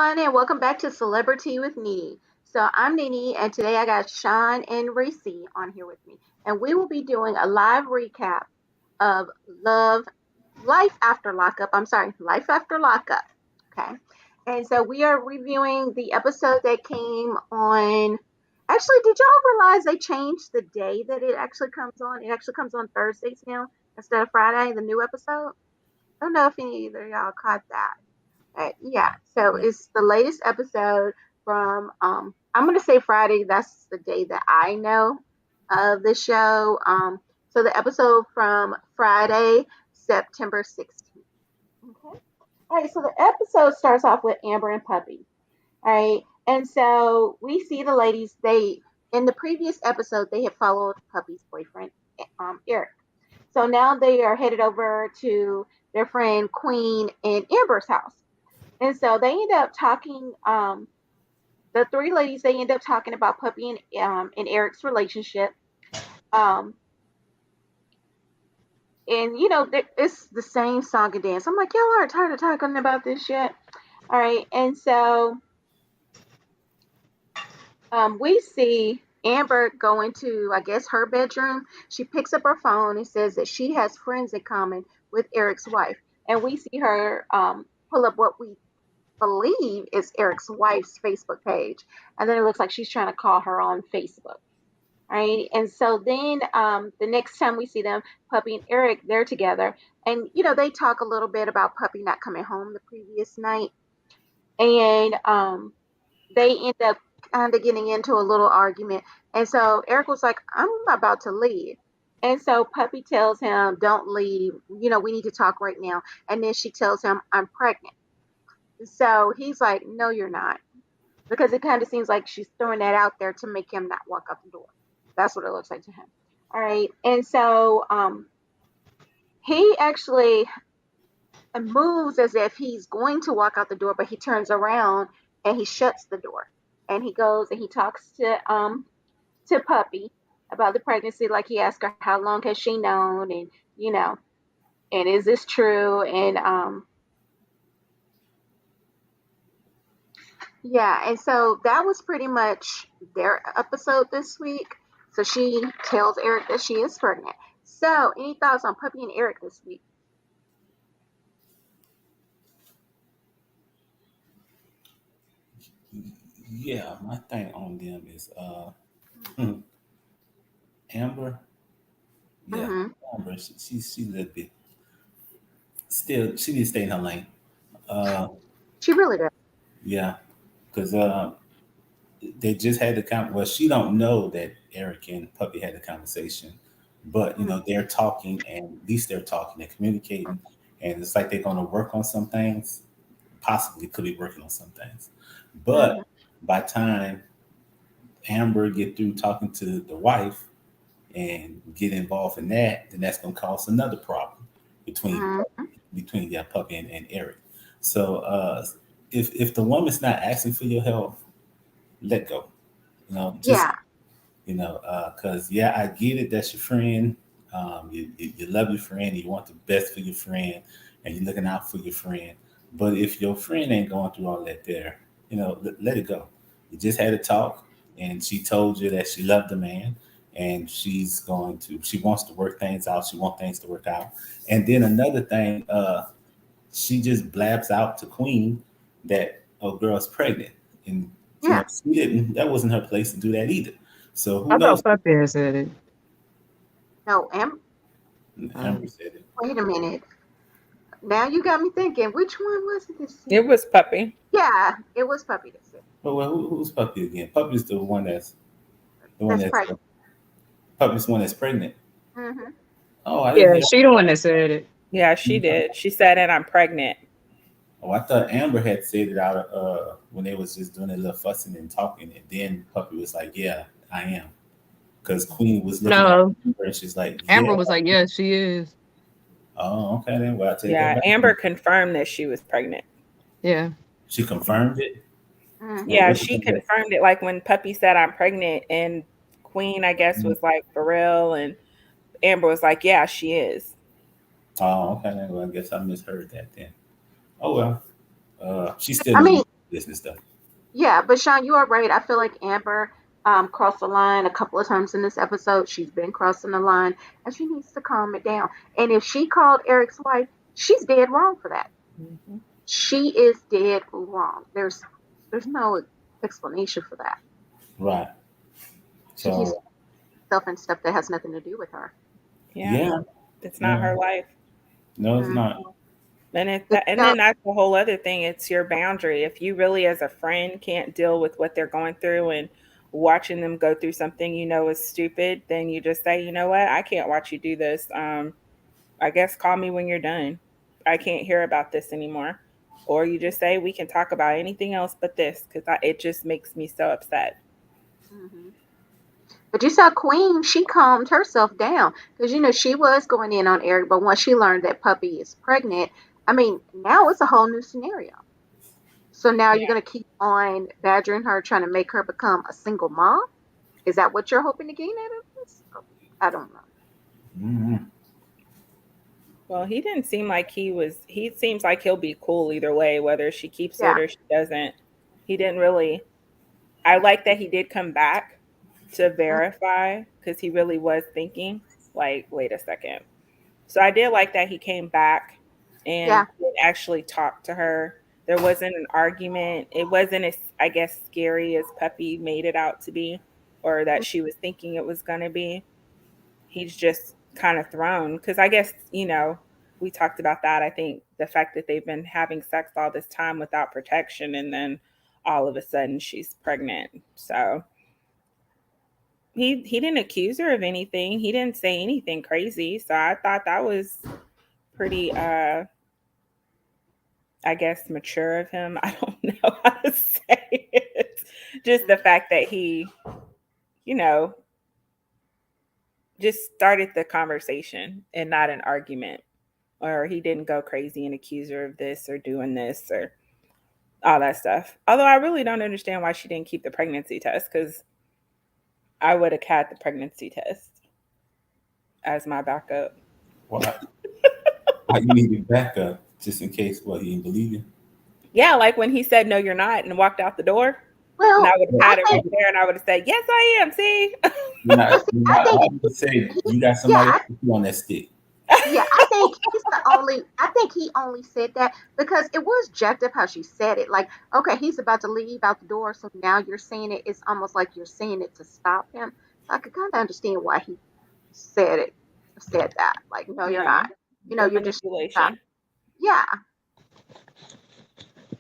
everyone, and welcome back to Celebrity with Nene. So I'm Nene, and today I got Sean and Reese on here with me, and we will be doing a live recap of Love Life After Lockup. I'm sorry, Life After Lockup. Okay, and so we are reviewing the episode that came on. Actually, did y'all realize they changed the day that it actually comes on? It actually comes on Thursdays now instead of Friday. The new episode. I don't know if any of y'all caught that. Yeah, so Yeah. it's the latest episode from I'm gonna say Friday. That's the day that I know of the show. So the episode from Friday, September 16th. Okay. All right. So the episode starts off with Amber and Puppy. All right, and so we see the ladies. They in the previous episode they had followed Puppy's boyfriend, Eric. So now they are headed over to their friend Queen and Amber's house. And so they end up talking. The three ladies they end up talking about Puppy and Eric's relationship. Um, and it's the same song and dance. I'm like, y'all aren't tired of talking about this yet. All right, and so we see Amber go into, I guess, her bedroom. She picks up her phone and says that she has friends in common with Eric's wife, and we see her pull up what we believe is Eric's wife's Facebook page. And then it looks like she's trying to call her on Facebook. Right. And so then the next time we see them, Puppy and Eric, they're together. And, they talk a little bit about Puppy not coming home the previous night. And they end up kind of getting into a little argument. And so Eric was like, I'm about to leave. And so Puppy tells him, don't leave. We need to talk right now. And then she tells him, I'm pregnant. So he's like, no, you're not. Because it kind of seems like she's throwing that out there to make him not walk out the door. That's what it looks like to him. All right. And so he actually moves as if he's going to walk out the door, but he turns around and he shuts the door. And he goes and he talks to Puppy about the pregnancy. Like he asked her how long has she known, and and is this true? And yeah, and so that was pretty much their episode this week. So she tells Eric that she is pregnant. So, any thoughts on Puppy and Eric this week? Yeah, my thing on them is Amber. Yeah, Mm-hmm. Amber. She a little bit still. She needs to stay in her lane. Uh, She really does. yeah, because they just had the Well, she don't know that Eric and Puppy had the conversation, but Mm-hmm. they're talking, and at least they're talking, they're communicating, and it's like they're going to work on some things. Possibly could be working on some things, Mm-hmm. but by time Amber get through talking to the wife and get involved in that, then that's going to cause another problem between Mm-hmm. Puppy and Eric. So if the woman's not asking for your help, let go. Just Yeah. because yeah, I get it. That's your friend. You love your friend. You want the best for your friend, and you're looking out for your friend. But if your friend ain't going through all that, there, let it go. You just had a talk, and she told you that she loved the man, and she wants to work things out. She wants things to work out. And then another thing, she just blabs out to Queen that girl's pregnant, and Yeah. she didn't. That wasn't her place to do that either. So who I knows? thought Puppy had said it. No, Amber Um, said it. wait a minute. Now you got me thinking, which one was it this It season? was Puppy. Yeah, it was Puppy that said But well, who's Puppy again? Puppy's the one that's that's pregnant. Puppy's the one that's pregnant. Mm-hmm. Oh, I didn't yeah, hear. she the one that said it. Yeah, she did. She said, and I'm pregnant. Oh, I thought Amber had said it out when they was just doing a little fussing and talking, and then Puppy was like, "Yeah, I am," because Queen was looking at No, her and she's like, "Yeah." Amber was like, "Yes, she is." Oh, okay then. Well, I take that Yeah, back. Amber confirmed that she was pregnant. Yeah, She confirmed it. Mm-hmm. Yeah, What you she think that? confirmed it. Like when Puppy said, I'm pregnant, and Queen, I guess, was like, for real. And Amber was like, yeah, she is. Oh, okay then. Well, I guess I misheard that then. Oh well. She still I needs mean, to business though. Yeah, but Sean, you are right. I feel like Amber crossed the line a couple of times in this episode. She's been crossing the line, and she needs to calm it down. And if she called Eric's wife, she's dead wrong for that. Mhm. She is dead wrong. There's no explanation for that. Right. She keeps So herself in stuff that has nothing to do with her. Yeah, yeah, it's not yeah. her life. No, it's Mm. not. And So, then that's the whole other thing. It's your boundary. If you really, as a friend, can't deal with what they're going through and watching them go through something you know is stupid, then you just say, you know what, I can't watch you do this. I guess call me when you're done. I can't hear about this anymore. Or you just say we can talk about anything else but this because it just makes me so upset. mhm. But you saw Queen, she calmed herself down because she was going in on Eric, but once she learned that Puppy is pregnant, I mean, now it's a whole new scenario. So now Yeah. you're going to keep on badgering her, trying to make her become a single mom? Is that what you're hoping to gain out of this? I don't know. Mm-hmm. Well, he didn't seem like he was. He seems like he'll be cool either way, whether she keeps it Yeah. or she doesn't. He didn't really. I like that he did come back to Mm. verify because he really was thinking, like, wait a second. So I did like that he came back and Yeah. did actually talk to her. There wasn't an argument. It wasn't as, I guess, scary as Puppy made it out to be or that Mm. she was thinking it was going to be. He's just kind of thrown because I guess, we talked about that. I think the fact that they've been having sex all this time without protection and then all of a sudden she's pregnant. So he didn't accuse her of anything. He didn't say anything crazy. So I thought that was pretty I guess mature of him. I don't know how to say it. Just the fact that he, you know, just started the conversation and not an argument. Or he didn't go crazy and accuse her of this or doing this or all that stuff. Although I really don't understand why she didn't keep the pregnancy test because I would have had the pregnancy test as my backup. Why? Why you needed backup just in case? What, he didn't believe you? Yeah, like when he said, no, you're not, and walked out the door. And I Well, would have I had it think, right there and I would have said, yes, I am. See? You're but not. see, You're I not. think, Why did you say you got yeah, somebody else to put on that stick? I think I think he only said that because it was jacked up how she said it. Like, okay, he's about to leave out the door, so now you're saying it. It's almost like you're saying it to stop him. So I could kind of understand why he said it, said that. Like, no, you're Yeah, not. the You're just stop. manipulation. Yeah,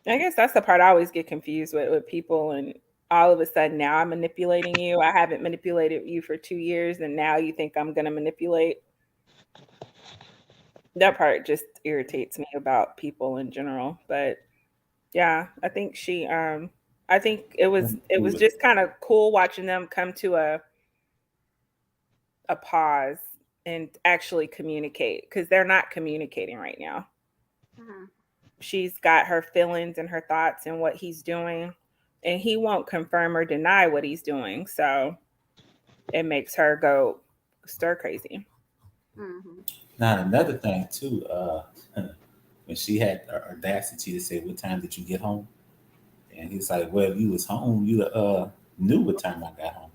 I guess that's the part I always get confused with people. And all of a sudden now I'm manipulating you. I haven't manipulated you for 2 years. And now you think I'm going to manipulate. That part just irritates me about people in general. But yeah, I think it was just kind of cool watching them come to a pause and actually communicate because they're not communicating right now. mhm, She's got her feelings and her thoughts and what he's doing, and he won't confirm or deny what he's doing. So it makes her go stir crazy. mhm, Now another thing too. When she had the audacity to say, "What time did you get home?" and he's like, "Well, if you was home, you knew what time I got home."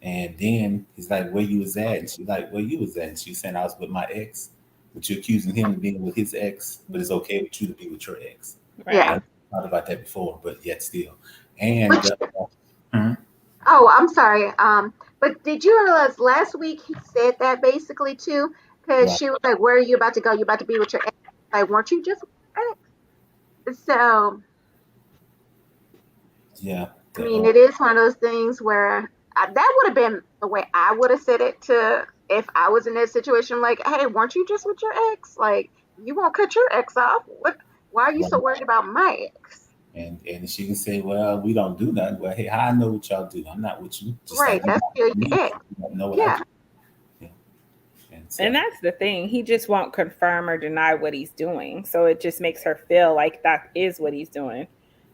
And then he's like, "Where you was at?" And she's like, "Where you was at?" And she's saying, "I was with my ex." But you're accusing him of being with his ex, but it's okay with you to be with your ex. yeah. Right. I've thought about that before, but yet still. And Which, hmm, oh, I'm sorry. But did you realize last week he said that basically too? Because right, she was like, "Where are you about to go? You about to be with your ex? Like, weren't you just with your ex?" So yeah, I the, mean, it is one of those things where that would have been the way I would have said it to if I was in that situation. Like, hey, weren't you just with your ex? Like, you won't cut your ex off. What? Why are you so right. worried about my ex? And she can say, "Well, we don't do nothing." Well, hey, I know what y'all do. I'm not with you. Just like Right, you that's not still with your me. ex. You don't know what I Yeah, do. Yeah. And And so, that's the thing. He just won't confirm or deny what he's doing. So it just makes her feel like that is what he's doing.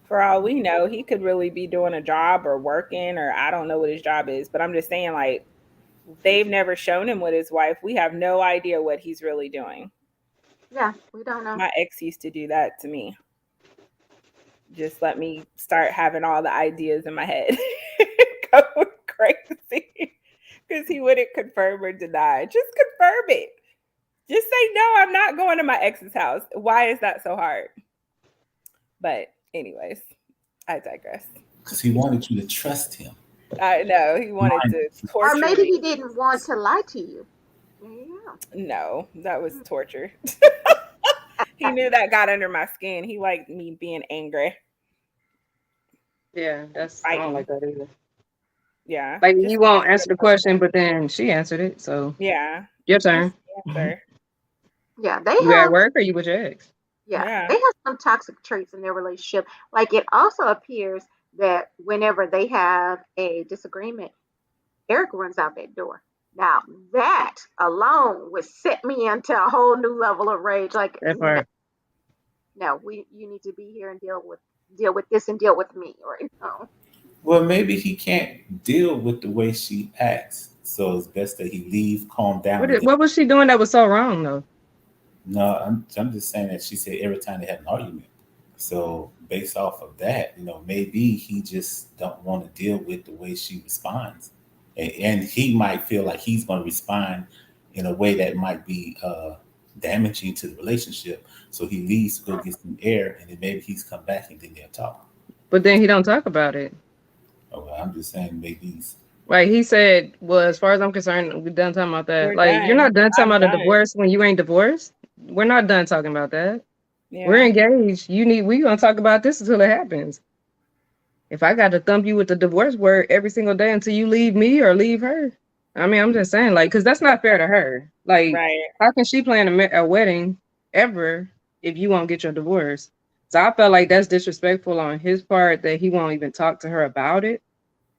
For all we know, he could really be doing a job or working, or I don't know what his job is. But I'm just saying, like, they've never shown him with his wife. We have no idea what he's really doing. yeah. We don't know. My ex used to do that to me. just let me start having all the ideas in my head going crazy because he wouldn't confirm or deny. Just confirm it. Just say, no, I'm not going to my ex's house. Why is that so hard? But anyways, I digress. Because he wanted you to trust him. I know he wanted to torture Or maybe me. he didn't want to lie to you. Yeah. No, that was torture. He knew that got under my skin. He liked me being angry. Yeah, I don't like that either. Yeah. Like Just you won't answer the question, but then she answered it. So yeah. your turn. Answer. Yeah, they You at have work or you with your ex? yeah, they have some toxic traits in their relationship. Like it also appears that whenever they have a disagreement, Eric runs out that door. Now that alone would set me into a whole new level of rage. Like That part. no, you need to be here and deal with this and deal with me, right? No. Well, maybe he can't deal with the way she acts. So it's best that he leave, calm down. What was she doing that was so wrong though? No, I'm just saying that she said every time they had an argument. So based off of that, maybe he just don't want to deal with the way she responds, and he might feel like he's going to respond in a way that might be damaging to the relationship. So he leaves to go get some air, and then maybe he's come back and then they'll talk. But then he don't talk about it. Okay, I'm just saying maybe he's. Like he said, well, as far as I'm concerned, we're done talking about that. We're Like you're done. not done talking I'm about a done. divorce when you ain't divorced. We're not done talking about that. Yeah. We're engaged. We gonna talk about this until it happens. If I got to thump you with the divorce word every single day until you leave me or leave her, I mean, I'm just saying, like, because that's not fair to her. Like, Right. how can she plan a wedding ever if you won't get your divorce? So I felt like that's disrespectful on his part that he won't even talk to her about it.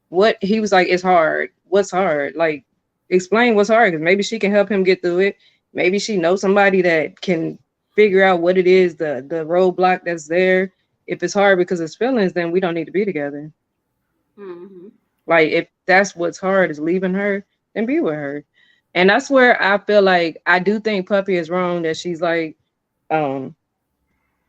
What he was like, it's hard. What's hard? Like, explain what's hard because maybe she can help him get through it. Maybe she knows somebody that can figure out what it is, the roadblock that's there. If it's hard because it's feelings, then we don't need to be together. Mm-hmm. Like if that's what's hard is leaving her, then be with her. And that's where I feel like I do think Puppy is wrong that she's like,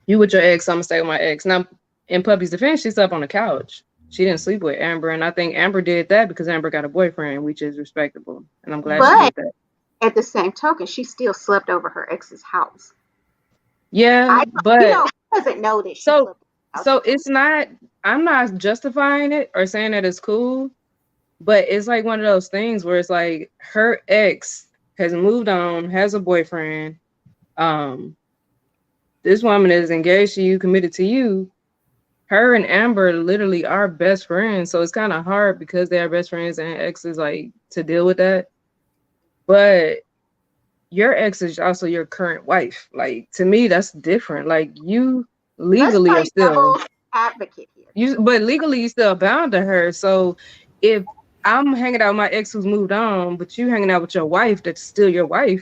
you with your ex, I'm gonna stay with my ex. Now, in Puppy's defense, she's up on the couch. She didn't sleep with Amber, and I think Amber did that because Amber got a boyfriend, which is respectable, and I'm glad she But did that. at the same token, she still slept over her ex's house. Yeah, but he doesn't know that she slept over her house. so it's not. I'm not justifying it or saying that it's cool, but it's like one of those things where it's like her ex has moved on, has a boyfriend. This woman is engaged to you, committed to you. Her and Amber literally are best friends, so it's kind of hard because they are best friends and exes like to deal with that. But your ex is also your current wife. Like to me, that's different. Like you legally are still advocate here. But legally you still bound to her. So if I'm hanging out with my ex who's moved on, but you hanging out with your wife that's still your wife,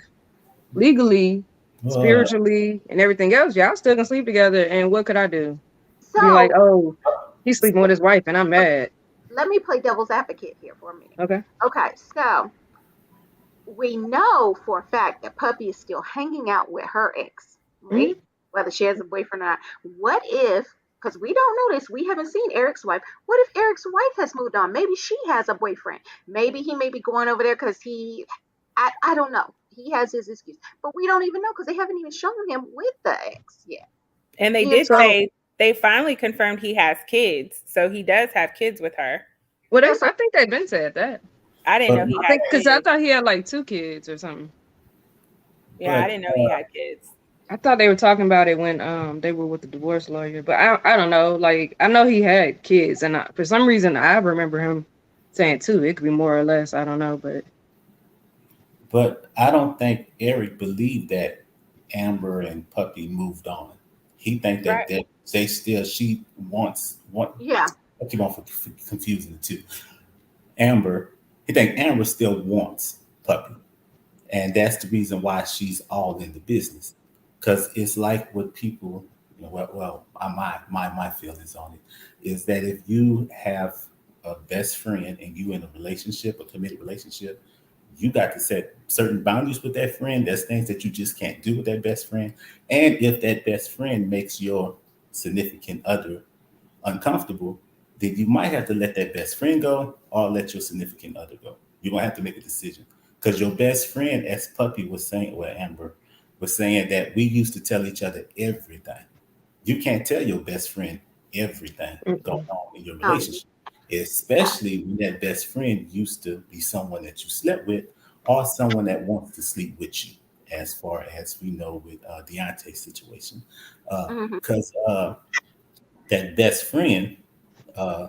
legally, spiritually, and everything else, y'all still gonna sleep together. And what could I do? So, be like, oh, he's sleeping with his wife, and I'm mad. Let me play devil's advocate here for a minute. Okay. Okay, so we know for a fact that Puppy is still hanging out with her ex, right? Mm-hmm. Whether she has a boyfriend or not. What if, because we don't know this, we haven't seen Eric's wife. What if Eric's wife has moved on? Maybe she has a boyfriend. Maybe he may be going over there because I don't know. He has his excuse. But we don't even know because they haven't even shown him with the ex yet. And they did say they finally confirmed he has kids. So he does have kids with her. Well, I think they've been said that. I didn't know he had kids. Because I thought he had like 2 kids or something. Yeah, I didn't know he had kids. I thought they were talking about it when they were with the divorce lawyer. But I don't know. Like, I know he had kids. And for some reason, I remember him saying 2. It could be more or less. I don't know. But I don't think Eric believed that Amber and Puppy moved on. He think that they still, she wants. Yeah. I keep on confusing the two. Amber, he think Amber still wants Puppy. And that's the reason why she's all in the business. Because it's like what people, my feelings on it is that if you have a best friend and you in a relationship, a committed relationship, you got to set certain boundaries with that friend. There's things that you just can't do with that best friend. And if that best friend makes your significant other uncomfortable, then you might have to let that best friend go or let your significant other go. You're gonna have to make a decision because your best friend, as Puppy was saying, well, Amber was saying that we used to tell each other everything. You can't tell your best friend everything going Mm-mm. on in your Um, relationship, especially when that best friend used to be someone that you slept with or someone that wants to sleep with you, as far as we know with Deontay's situation. mhm. Because that best friend uh,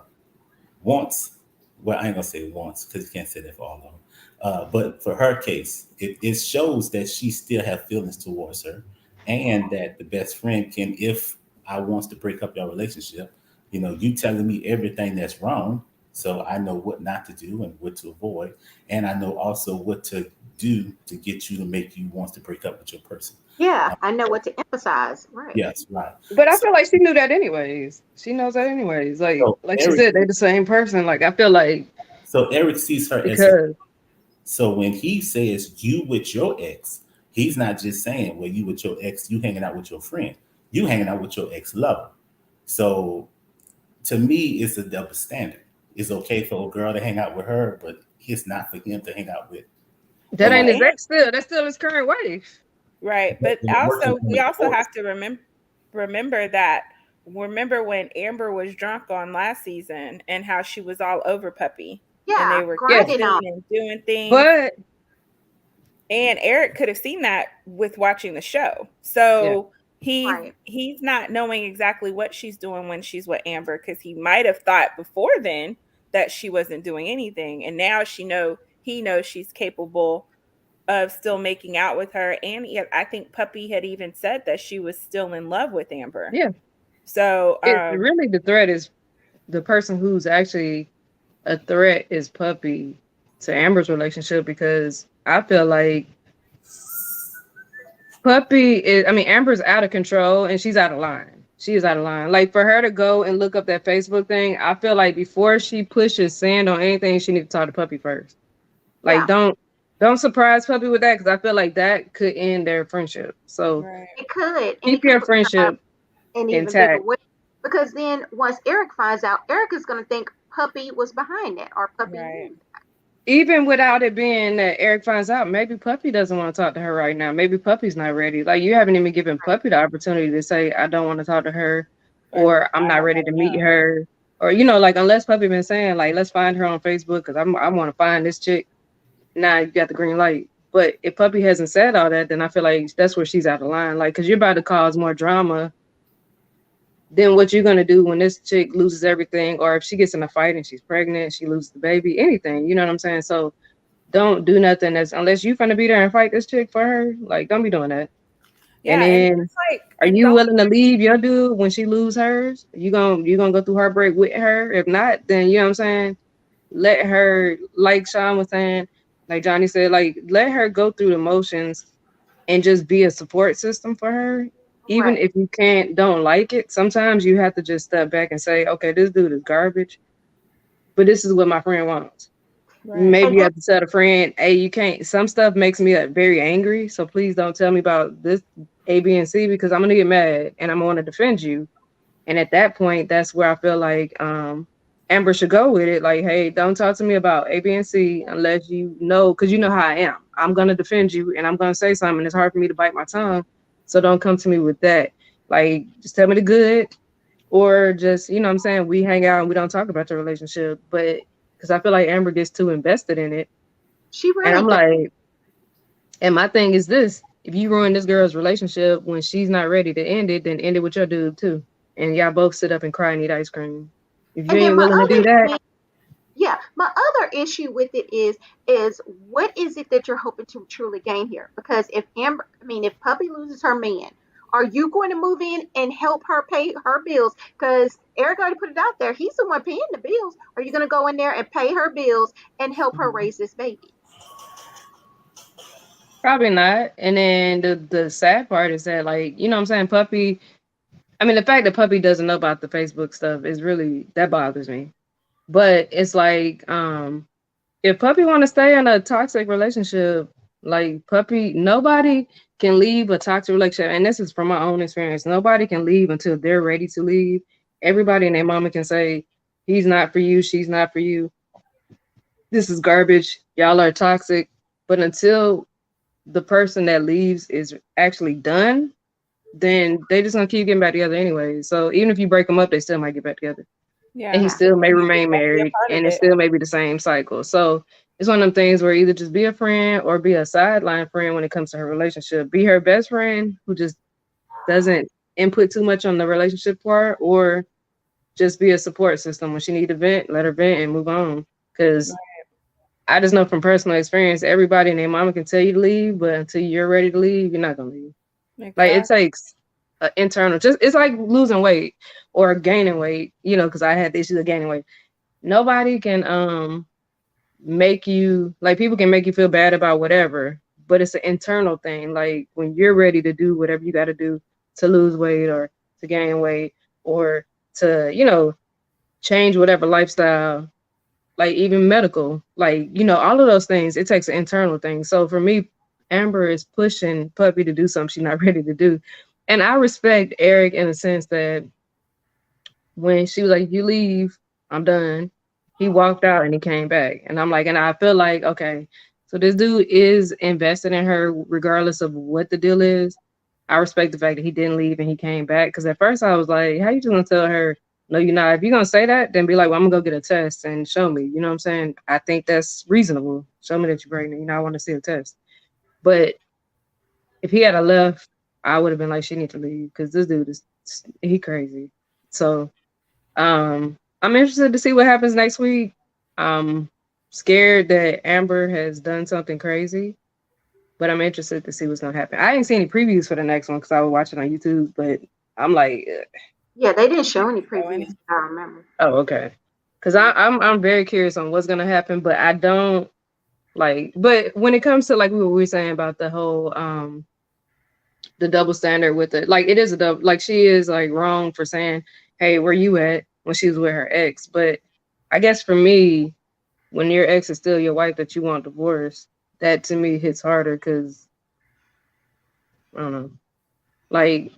wants, well, I ain't gonna say wants because you can't say that for all of them. But for her case, it shows that she still have feelings towards her, and that the best friend can, if I wants to break up your relationship, you telling me everything that's wrong, so I know what not to do and what to avoid, and I know also what to do to get you to make you want to break up with your person. Yeah, Uh, I know what to emphasize. Right. yes, right. But I So, feel like she knew that anyways. She knows that anyways. Like so like she Eric, said, they the same person. Like I feel like so Eric sees her as a. because So when he says you with your ex, he's not just saying, well, you with your ex, you hanging out with your friend. You hanging out with your ex lover. So to me, it's a double standard. It's okay for a girl to hang out with her, but it's not for him to hang out with that a ain't woman. his And ex still. That's still his current wife. right, But but they're working also on we a also divorce. have to remember that remember when Amber was drunk on last season and how she was all over Puppy and Yeah, they were Yeah. grinding kissing on. and doing things. But And Eric could have seen that with watching the show. yeah. So Right. he's not knowing exactly what she's doing when she's with Amber because he might have thought before then that she wasn't doing anything. And now he knows she's capable of still making out with her. And I think Puppy had even said that she was still in love with Amber. Yeah. So It really the threat is the person who's actually a threat is Puppy to Amber's relationship because I feel like Puppy is, I mean, Amber's out of control and she's out of line. She is out of line. Like for her to go and look up that Facebook thing, I feel like before she pushes sand on anything, she need to talk to Puppy first. Like Yeah, don't surprise Puppy with that because I feel like that could end their friendship. So right, it could, and keep it could your put her friendship in even bigger intact. way. Because then once Eric finds out, Eric is going to think Puppy was behind it or Puppy right, knew. Even without it being that Eric finds out, maybe Puppy doesn't want to talk to her right now. Maybe Puppy's not ready. Like you haven't even given Puppy the opportunity to say, I don't want to talk to her, or or I'm I not don't ready want to to meet know. her. Or, like unless Puppy been saying, like, let's find her on Facebook because I want to find this chick. Now you got the green light. But if Puppy hasn't said all that, then I feel like that's where she's out of line. Like, because you're about to cause more drama then what you're gonna do when this chick loses everything, or if she gets in a fight and she's pregnant, she loses the baby, anything, you know what I'm saying? So don't do nothing that's unless you're gonna be there and fight this chick for her, like don't be doing that. And Yeah, and then just like are and you don't willing to leave your dude when she lose hers? You gonna go through heartbreak with her? If not, then you know what I'm saying? Let her, like Sean was saying, like Johnny said, like let her go through the motions and just be a support system for her. Even Right. if you don't like it, sometimes you have to just step back and say, okay, this dude is garbage, but this is what my friend wants. right, Maybe And you that, have to tell a friend, hey, you can't, some stuff makes me very angry. So please don't tell me about this A, B, and C because I'm going to get mad and I'm going to defend you. And at that point, that's where I feel like Amber should go with it. Like, hey, don't talk to me about A, B, and C unless you know, because you know how I am. I'm gonna defend you and I'm gonna say something. It's hard for me to bite my tongue. So don't come to me with that. Like, just tell me the good, or just, you know what I'm saying, we hang out and we don't talk about the relationship. But because I feel like Amber gets too invested in it. she And really I'm does. like, and my thing is this: if you ruin this girl's relationship when she's not ready to end it, then end it with your dude too. And y'all both sit up and cry and eat ice cream. If you And then ain't my willing to do other that, thing, yeah, my other issue with it is what is it that you're hoping to truly gain here? Because if Amber, I mean, if Puppy loses her man, are you going to move in and help her pay her bills? Because Eric already put it out there; he's the one paying the bills. Are you going to go in there and pay her bills and help her raise this baby? probably not. And then the sad part is that, like, you know what I'm saying, Puppy. I mean, the fact that Puppy doesn't know about the Facebook stuff is really that bothers me. But it's like, if Puppy want to stay in a toxic relationship, like Puppy, nobody can leave a toxic relationship. And this is from my own experience. Nobody can leave until they're ready to leave. everybody and their mama can say, he's not for you, she's not for you, this is garbage, y'all are toxic. But until the person that leaves is actually done, then they just gonna keep getting back together anyway. So even if you break them up, they still might get back together. And Yeah. he Yeah. still may And you just remain won't be a married, part of and it it. still may be the same cycle. So it's one of them things where either just be a friend or be a sideline friend when it comes to her relationship. Be her best friend who just doesn't input too much on the relationship part, or just be a support system. When she need to vent, let her vent and move on. Because I just know from personal experience, everybody and their mama can tell you to leave, but until you're ready to leave, you're not gonna leave. Like it Exactly. takes internal, just it's like losing weight or gaining weight, because I had the issue of gaining weight. Nobody can make you, like, people can make you feel bad about whatever, but it's an internal thing. Like when you're ready to do whatever you got to do to lose weight or to gain weight or to, change whatever lifestyle, like even medical, like, all of those things, it takes an internal thing. So for me, Amber is pushing Puppy to do something she's not ready to do. And I respect Eric in the sense that when she was like, "You leave, I'm done," he walked out and he came back. And I'm like, and I feel like, okay, so this dude is invested in her regardless of what the deal is. I respect the fact that he didn't leave and he came back. Because at first I was like, how you just gonna tell her, no, you're not? If you're gonna say that, then be like, well, I'm gonna go get a test and show me. You know what I'm saying? I think that's reasonable. Show me that you're pregnant. I want to see a test. But if he had a left, I would have been like, she need to leave because this dude is he crazy. So I'm interested to see what happens next week. I'm scared that Amber has done something crazy, but I'm interested to see what's gonna happen. I didn't see any previews for the next one because I was watching on YouTube, but I'm like, ugh. Yeah, they didn't show any So any previews. I remember. Oh, okay. Because I'm very curious on what's gonna happen, but I don't like. But when it comes to like we were saying about the whole the double standard with it, like it is a double. Like she is like wrong for saying, "Hey, where you at?" when she was with her ex. But I guess for me, when your ex is still your wife that you want divorced, that to me hits harder because I don't know. Like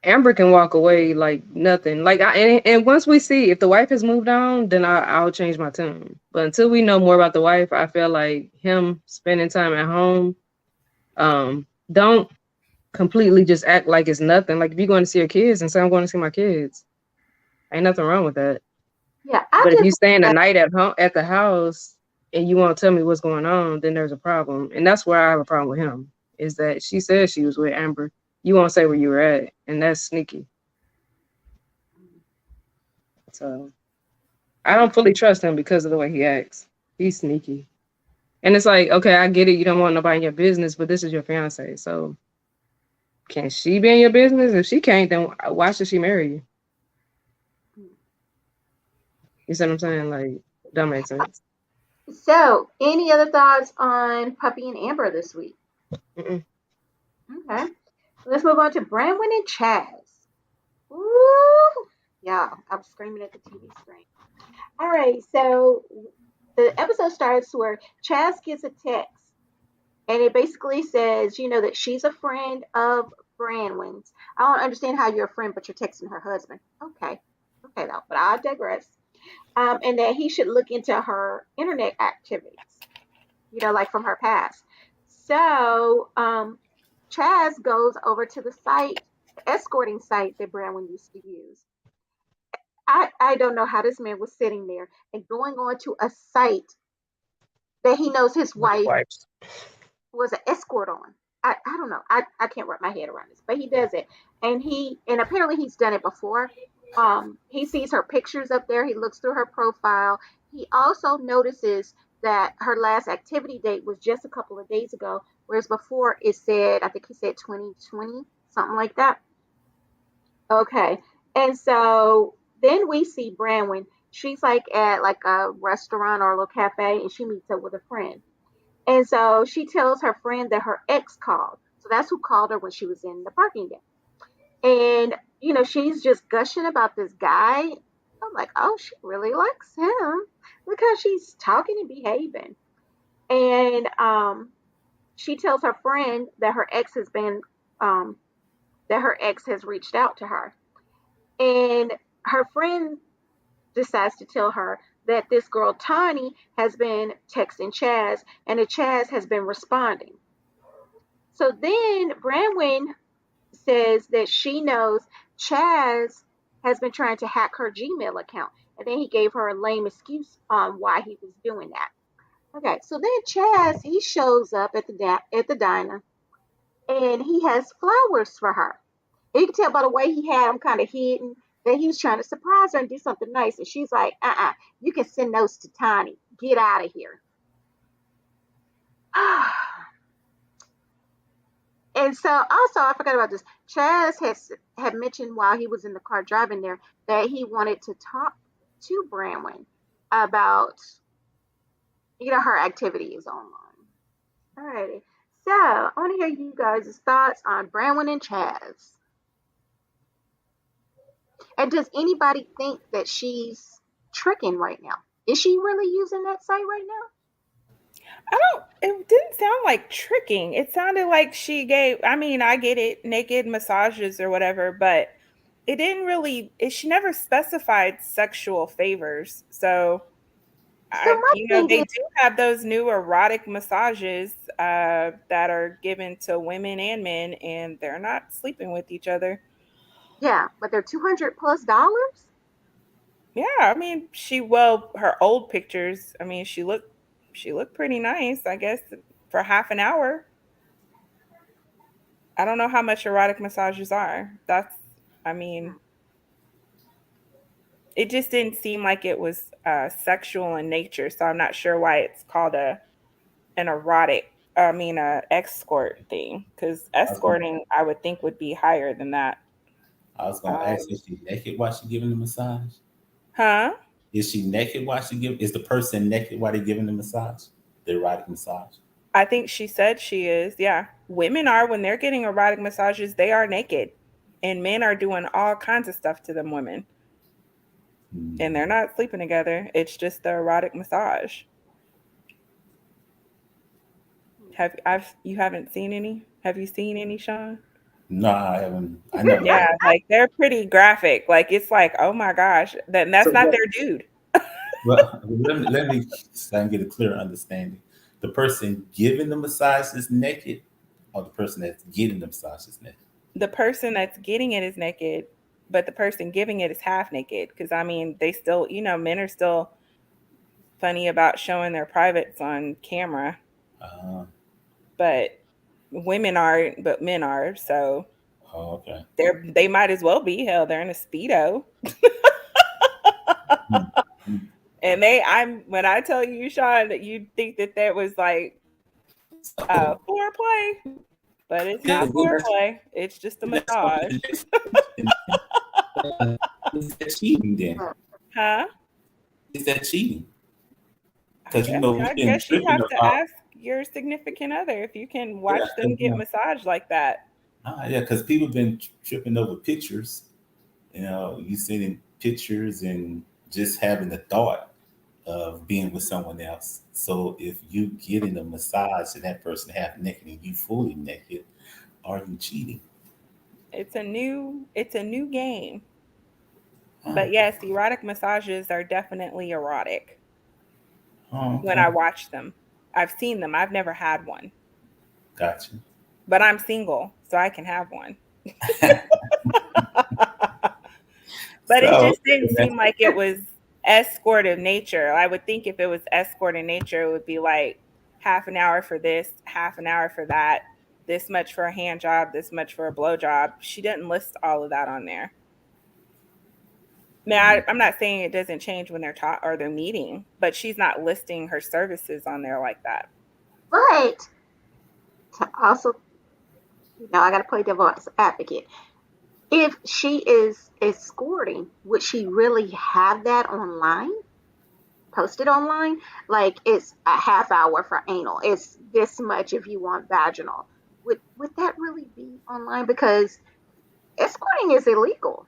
Amber can walk away like nothing. Like and once we see if the wife has moved on, then I'll change my tune. But until we know more about the wife, I feel like him spending time at home. Don't completely just act like it's nothing. Like if you're going to see your kids and say I'm going to see my kids, ain't nothing wrong with that. Yeah, I But if just you staying a think night at home at the house and you won't tell me what's going on, then there's a problem. And that's where I have a problem with him. Is that she said she was with Amber. You won't say where you were at, and that's sneaky. So I don't fully trust him because of the way he acts. He's sneaky. And it's like, okay, I get it. You don't want nobody in your business, but this is your fiance. So can she be in your business? If she can't, then why should she marry you? You see what I'm saying? Like, don't make sense. so. Any other thoughts on Puppy and Amber this week? Mm-mm. Okay, let's move on to Branwen and Chaz. Ooh, yeah, I'm screaming at the TV screen. All right, so the episode starts where Chaz gets a text, and it basically says, that she's a friend of Branwen's. I don't understand how you're a friend, but you're texting her husband. Okay, though, but I digress. And that he should look into her internet activities, like from her past. So Chaz goes over to the site, the escorting site that Branwen used to use. I don't know how this man was sitting there and going on to a site that he knows his With wife wipes. was an escort on. I don't know. I can't wrap my head around this, but he does it. And apparently he's done it before. He sees her pictures up there, he looks through her profile. He also notices that her last activity date was just a couple of days ago, whereas before it said, I think he said 2020, something like that. Okay. And so then we see Branwen. She's like at like a restaurant or a little cafe and she meets up with a friend. And so she tells her friend that her ex called. So that's who called her when she was in the parking deck. And, she's just gushing about this guy. I'm like, oh, she really likes him. Look how she's talking and behaving. And she tells her friend that her ex has reached out to her. And her friend decides to tell her that this girl Tani has been texting Chaz, and that Chaz has been responding. So then Branwen says that she knows Chaz has been trying to hack her Gmail account, and then he gave her a lame excuse on why he was doing that. Okay, so then Chaz he shows up at the diner, and he has flowers for her. And you can tell by the way he had them kind of hidden that he was trying to surprise her and do something nice. And she's like, you can send those to Tiny. Get out of here. And so also I forgot about this. Chaz had mentioned while he was in the car driving there that he wanted to talk to Branwen about her activities online. Alrighty. So I want to hear you guys' thoughts on Branwen and Chaz. And does anybody think that she's tricking right now? Is she really using that site right now? It didn't sound like tricking. It sounded like she gave, I mean, I get it, naked massages or whatever, but it didn't really, she never specified sexual favors. So, So my thing they is, do have those new erotic massages that are given to women and men, and they're not sleeping with each other. yeah, but they're $200 plus. Yeah, I mean, well, her old pictures, I mean, she looked pretty nice, I guess, for half an hour. I don't know how much erotic massages are. I mean, it just didn't seem like it was sexual in nature, so I'm not sure why it's called an erotic, I mean, a escort thing, because I was gonna, escorting I would think would be higher than that. I was gonna ask, Um, is she naked while she giving the massage? huh? Is she naked while she give? Is the person naked while they giving the massage? The erotic massage. I think she said she is. Yeah, women are when they're getting erotic massages, they are naked, and men are doing all kinds of stuff to them women, and Hmm. they're not sleeping together. It's just the erotic massage. You haven't seen any? Have you seen any, Sean? No, I haven't. I never Yeah, heard. like they're pretty graphic. Like it's like, oh my gosh, that's So, not their dude. well, let me so I can get a clear understanding. The person giving the massage is naked, or the person that's getting the massage is naked. The person that's getting it is naked, but the person giving it is half naked. Because I mean, they still, men are still funny about showing their privates on camera, Uh, but women aren't, but men are. So oh, okay. they might as well be. Hell, they're in a speedo, Hmm. Hmm. and when I tell you, Sean, that you think that was like So, foreplay, but it's yeah, not foreplay. It's just a that's what massage, is that cheating then? huh? Is that cheating? I Because guess we've I been guess you tripping have to about. ask your significant other if you can Yeah, watch them get massaged like that. yeah, because people been tripping over pictures. You sending pictures and just having the thought of being with someone else. So if you getting a massage and that person half naked and you fully naked, are you cheating? It's a new game. Oh, But yes, erotic massages are definitely erotic oh, when I okay, watch them. I've seen them. I've never had one, gotcha. but I'm single, so I can have one. But it So just didn't seem like it was escort of nature. I would think if it was escort in nature, it would be like half an hour for this, half an hour for that, this much for a hand job, this much for a blow job. She didn't list all of that on there. Now, I'm not saying it doesn't change when they're taught or they're meeting, but she's not listing her services on there like that. But to also, I got to play devil's advocate. If she is escorting, would she really have that online? Posted online? Like it's a half hour for anal. It's this much if you want vaginal. Would that really be online? Because escorting is illegal.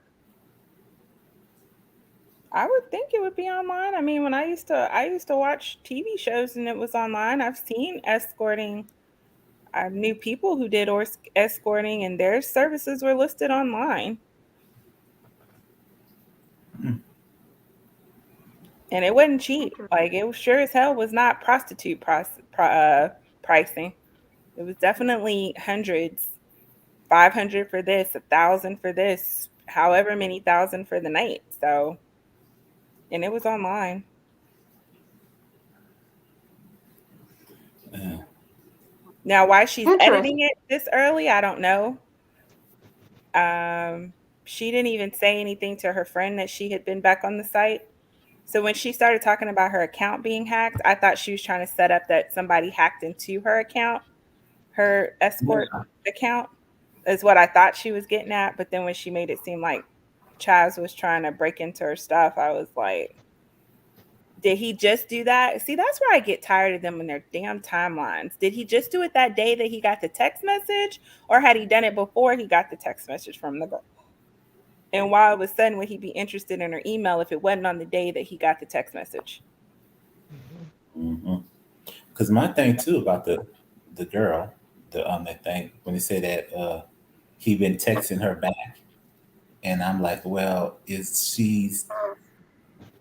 I would think it would be online. I mean, when I used to watch TV shows and it was online. I've seen escorting. I knew people who did escorting and their services were listed online. And it wasn't cheap. Like it was sure as hell was not prostitute pricing. It was definitely hundreds, 500 for this, 1,000 for this, however many thousand for the night. So, and it was online. Yeah. Now, why she's editing Interesting. it this early, I don't know. Um, she didn't even say anything to her friend that she had been back on the site. So when she started talking about her account being hacked, I thought she was trying to set up that somebody hacked into her account, her escort Yeah. account, is what I thought she was getting at. But then when she made it seem like Chaz was trying to break into her stuff, I was like, did he just do that? See, that's where I get tired of them and their damn timelines. Did he just do it that day that he got the text message, or had he done it before he got the text message from the girl? And why all of a sudden would he be interested in her email if it wasn't on the day that he got the text message? Because my thing too about the girl, that thing when they say that he been texting her back, and I'm like, well, is she's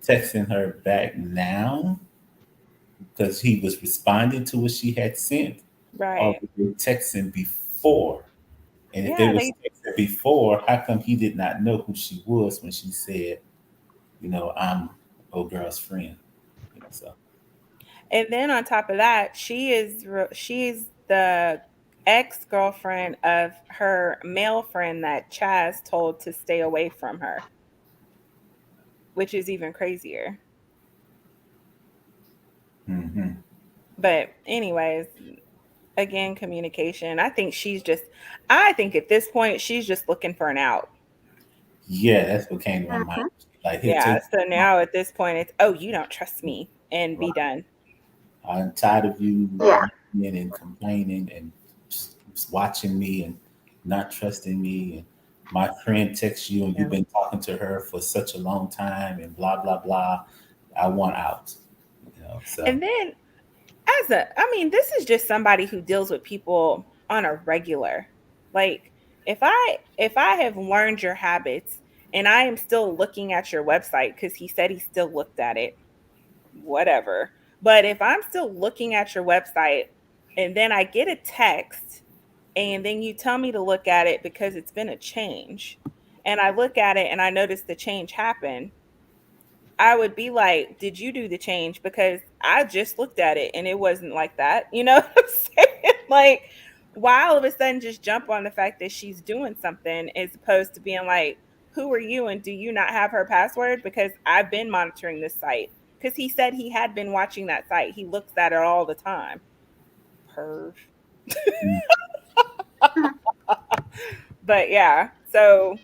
texting her back now because he was responding to what she had sent, or Right. were they texting before? And if they Yeah, was they texting before, how come he did not know who she was when she said, I'm old girl's friend? So and then on top of that, she's the ex-girlfriend of her male friend that Chaz told to stay away from her, which is even crazier. hmm But anyways, again, communication. I think at this point she's just looking for an out. yeah, that's what came to my mind. Hmm. Like, here, Yeah. take So my now at this point it's, oh, you don't trust me, and be life. done. I'm tired of you Yeah. whining and complaining and watching me and not trusting me. And my friend texts you and you've Yeah. been talking to her for such a long time and blah, blah, blah. I want out. So, And then I mean, this is just somebody who deals with people on a regular. Like if I have learned your habits and I am still looking at your website because he said he still looked at it, whatever. But if I'm still looking at your website and then I get a text and then you tell me to look at it because it's been a change, and I look at it and I notice the change happen, I would be like, did you do the change? Because I just looked at it and it wasn't like that. You know what I'm saying? Like, why all of a sudden just jump on the fact that she's doing something as opposed to being like, who are you and do you not have her password? Because I've been monitoring this site. Because he said he had been watching that site. He looks at it all the time. Perv. mm, But yeah, so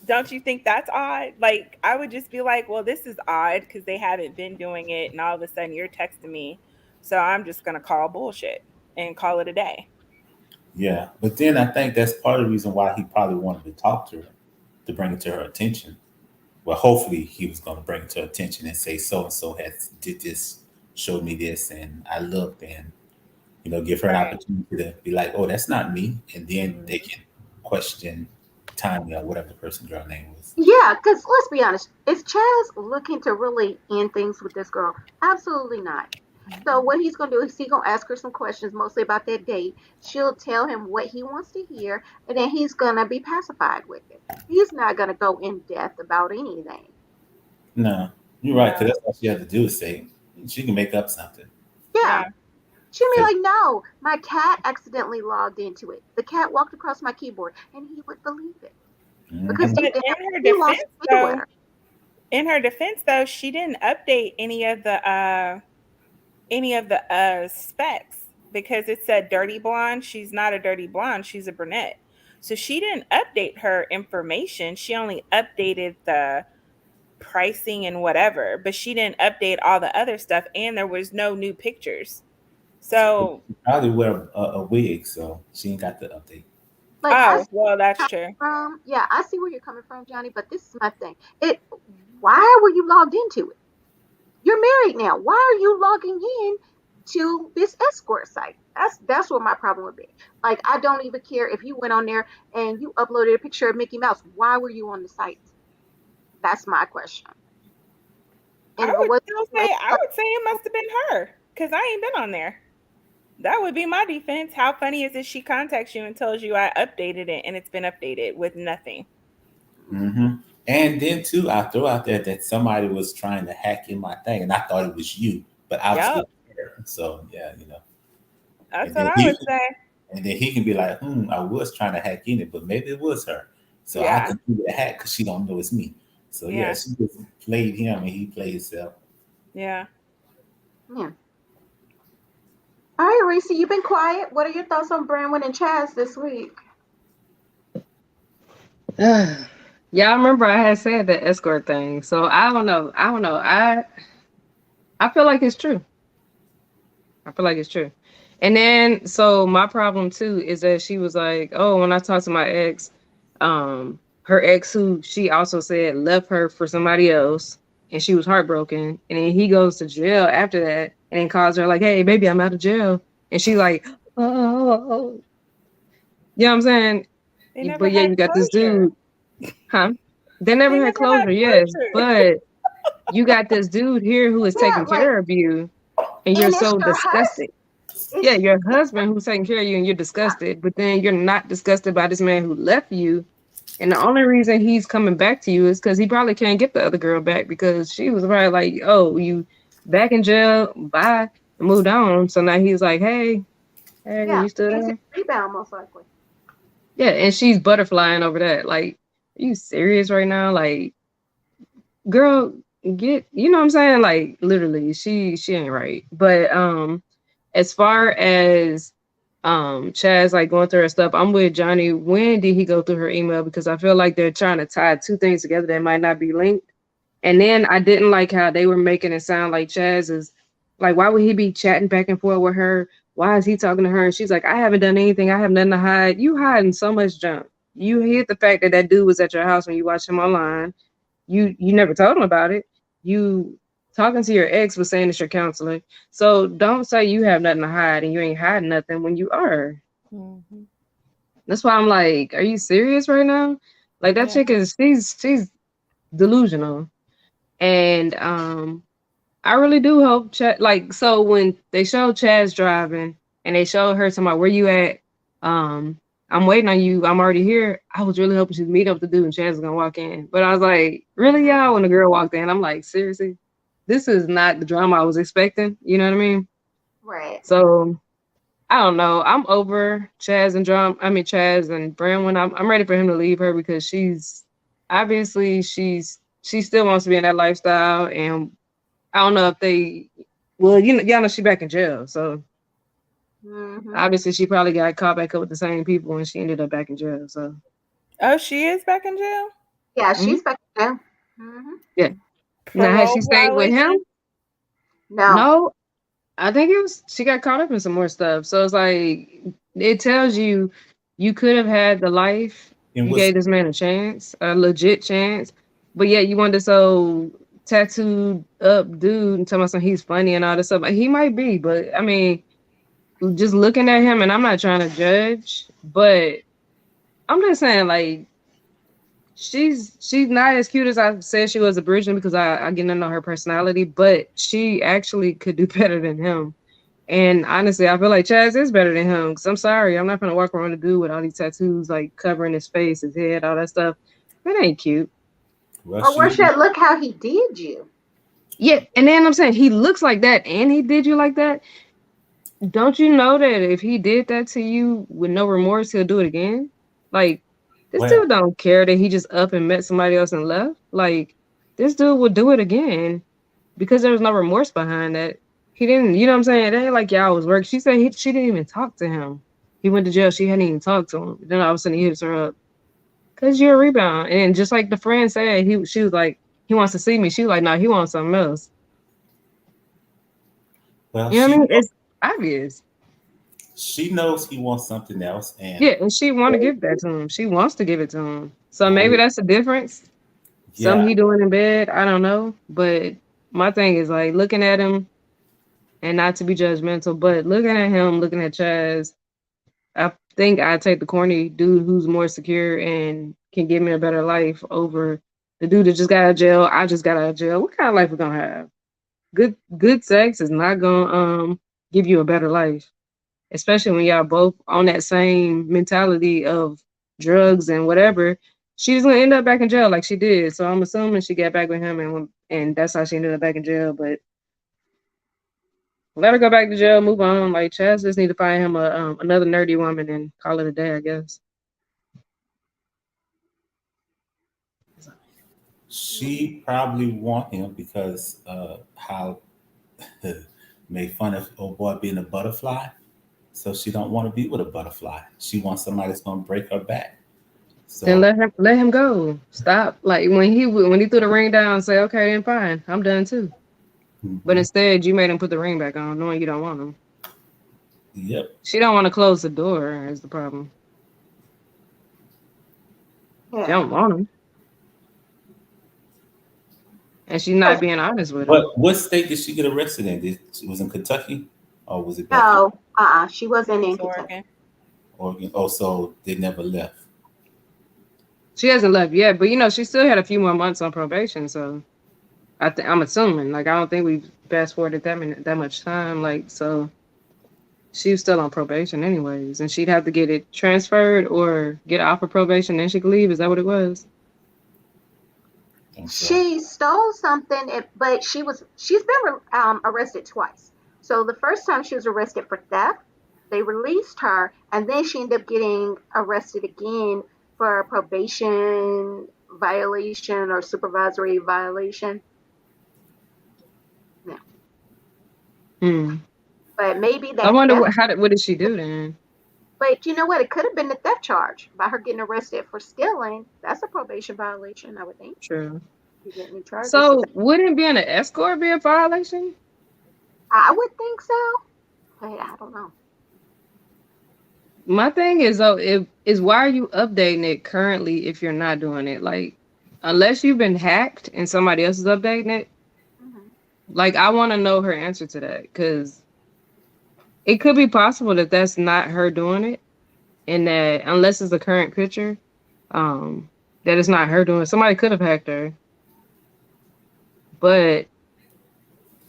don't you think that's odd? Like, I would just be like, well, this is odd because they haven't been doing it, and all of a sudden you're texting me. So I'm just gonna call bullshit and call it a day. yeah. But then I think that's part of the reason why he probably wanted to talk to her, to bring it to her attention. Well, hopefully he was going to bring it to her attention and say, so and so has did this, showed me this, and I looked, and give her an Right. opportunity to be like, oh, that's not me. And then they Mhm. can question Tanya, or whatever the person girl name was. Yeah, because let's be honest, is Chaz looking to really end things with this girl? Absolutely not. So what he's gonna do is he's gonna ask her some questions, mostly about that date. She'll tell him what he wants to hear, and then he's gonna be pacified with it. He's not gonna go in depth about anything. No, you're right, because No. that's all she had to do is say she can make up something. Yeah. Yeah. She'll be 'Cause- like, no, my cat accidentally logged into it. The cat walked across my keyboard, and he would believe it because mhm. he But he wants to be with her. in her defense though, she didn't update any of the specs because it said dirty blonde. She's not a dirty blonde, she's a brunette. So she didn't update her information. She only updated the pricing and whatever, but she didn't update all the other stuff and there was no new pictures. But So, she probably wear a wig, so she ain't got the update. Like I oh, see well, where that's you're true. coming from. Yeah, I see where you're coming from, Johnny. But this is my thing. Why were you logged into it? You're married now. Why are you logging in to this escort site? That's what my problem would be. Like I don't even care if you went on there and you uploaded a picture of Mickey Mouse. Why were you on the site? That's my question. And what was I would say it must have been her because I ain't been on there. That would be my defense. How funny is it she contacts you and tells you I updated it and it's been updated with nothing? Mm-hmm. And then too, I throw out there that somebody was trying to hack in my thing, and I thought it was you, but obviously, Yep. so yeah, That's and what then I would he say. and then he can be like, I was trying to hack in it, but maybe it was her. So I Yeah. can do the hack because she don't know it's me. So yeah, Yeah. she just played him and he played himself. Yeah. yeah. All right, Reese, you've been quiet. What are your thoughts on Brandon and Chaz this week? Yeah, I remember I had said the escort thing. So I don't know. I don't know. I feel like it's true. I feel like it's true. And then so my problem too is that she was like, oh, when I talked to my ex, her ex who she also said left her for somebody else and she was heartbroken. And then he goes to jail after that and then calls her like, hey, baby, I'm out of jail. And she like, oh, you know what I'm saying? They never But yeah, had you got this closure. dude, huh? They never They had never had closure, yes. closure. But you got this dude here who is Yeah, taking like, care of you and you're and it's so your disgusted. husband. It's Yeah, your husband who's taking care of you and you're yeah, disgusted, but then you're not disgusted by this man who left you. And the only reason he's coming back to you is because he probably can't get the other girl back because she was probably like, oh, you back in jail, bye, and moved on. So now he's like, hey, yeah. you still Easy there? rebound, most likely. Yeah, and she's butterflying over that. Like, are you serious right now? Like, girl, get, you know what I'm saying? Like, literally, she ain't right. But as far as Chaz like going through her stuff, I'm with Johnny. When did he go through her email? Because I feel like they're trying to tie two things together that might not be linked. And then I didn't like how they were making it sound like Chaz is like, why would he be chatting back and forth with her? Why is he talking to her? And she's like, I haven't done anything. I have nothing to hide. You hiding so much junk. You hid the fact that that dude was at your house when you watched him online. You never told him about it. You talking to your ex was saying it's your counselor. So don't say you have nothing to hide and you ain't hiding nothing when you are. Mm-hmm. That's why I'm like, are you serious right now? Like that Yeah. chick is she's delusional. And I really do hope like so when they showed Chaz driving and they showed her talking about where you at, um, I'm waiting on you, I'm already here. I was really hoping she'd meet up with the dude and Chaz was gonna walk in. But I was like, really, Mhm. y'all? When the girl walked in, I'm like, seriously? This is not the drama I was expecting, you know what I mean? Right. So I don't know. I'm over Chaz and Brandon. I'm ready for him to leave her because she's obviously she still wants to be in that lifestyle and I don't know if they. Well, y'all know she back in jail, so Hmm. obviously she probably got caught back up with the same people, and she ended up back in jail. So, Oh, she is back in jail? Yeah, mhm, she's back there. Hmm. yeah. Now has Parole she stayed with him? violation? No. No, I think it was she got caught up in some more stuff. So it's like it tells you you could have had the life. And You what's gave this man a chance, a legit chance, but yeah, you wanted to so tattooed up dude and tell me he's funny and all this stuff. He might be, but I mean just looking at him, and I'm not trying to judge, but I'm just saying, like, she's not as cute as I said she was originally because I get to know her personality, but she actually could do better than him. And honestly, I feel like Chaz is better than him. Cause I'm sorry, I'm not gonna walk around a dude with all these tattoos, like covering his face, his head, all that stuff. That ain't cute. well Or she worse yet, look how he did you. Yeah, and then I'm saying he looks like that, and he did you like that. Don't you know that if he did that to you with no remorse, he'll do it again? Like, this well dude don't care that he just up and met somebody else and left. Like, this dude would do it again because there was no remorse behind that. He didn't, you know what I'm saying? It ain't like y'all was work. She said she didn't even talk to him. He went to jail. She hadn't even talked to him. Then all of a sudden he hits her up. Cause you're a rebound. And just like the friend said, she was like, he wants to see me. She was like, no, he wants something else. well You know what I mean? It's obvious. she knows he wants something else, and Yeah, and she want to give that to him. She wants to give it to him. So maybe I that's the difference. Some yeah he doing in bed, I don't know. But my thing is like looking at him and not to be judgmental, but looking at him, looking at Chaz, I think I take the corny dude who's more secure and can give me a better life over The dude that just got out of jail, I just got out of jail. What kind of life we gonna have? Good sex is not gonna give you a better life, especially when y'all both on that same mentality of drugs and whatever. She's gonna end up back in jail like she did. So I'm assuming she got back with him and that's how she ended up back in jail. But let her go back to jail, move on. Like Chaz just need to find him a another nerdy woman and call it a day, I guess. She probably want him because how made fun of old boy being a butterfly. So she don't want to be with a butterfly. She wants somebody that's gonna break her back. Then So let him go. Stop. Like when he threw the ring down, say, okay, then fine, I'm done too. But mhm. instead, you made him put the ring back on, knowing you don't want him. Yep. She don't want to close the door. Is the problem? She Yeah. don't want him, and she's not being honest with him. What state did she get arrested in? Was in Kentucky, or was it back in No, she wasn't in It's Kentucky. Oregon. Oregon? Oh, so they never left. She hasn't left yet, but she still had a few more months on probation. So I'm assuming, like, I don't think we fast forwarded that much time. Like, so she was still on probation anyways, and she'd have to get it transferred or get off of probation, then she could leave. Is that what it was? And so, She stole something, but she's been arrested twice. So the first time she was arrested for theft, they released her, and then she ended up getting arrested again for probation violation or supervisory violation. Yeah. Hmm. But maybe I that wonder theft. what did she do then? But you know what? It could have been the theft charge by her getting arrested for stealing. That's a probation violation, I would think. True. You get any charges for So that? wouldn't being an escort be a violation? I would think so, but I don't know. My thing is though, is why are you updating it currently if you're not doing it? Like, unless you've been hacked and somebody else is updating it, Hmm. like I want to know her answer to that because it could be possible that that's not her doing it, and that unless it's the current picture, that it's not her doing it. Somebody could have hacked her, but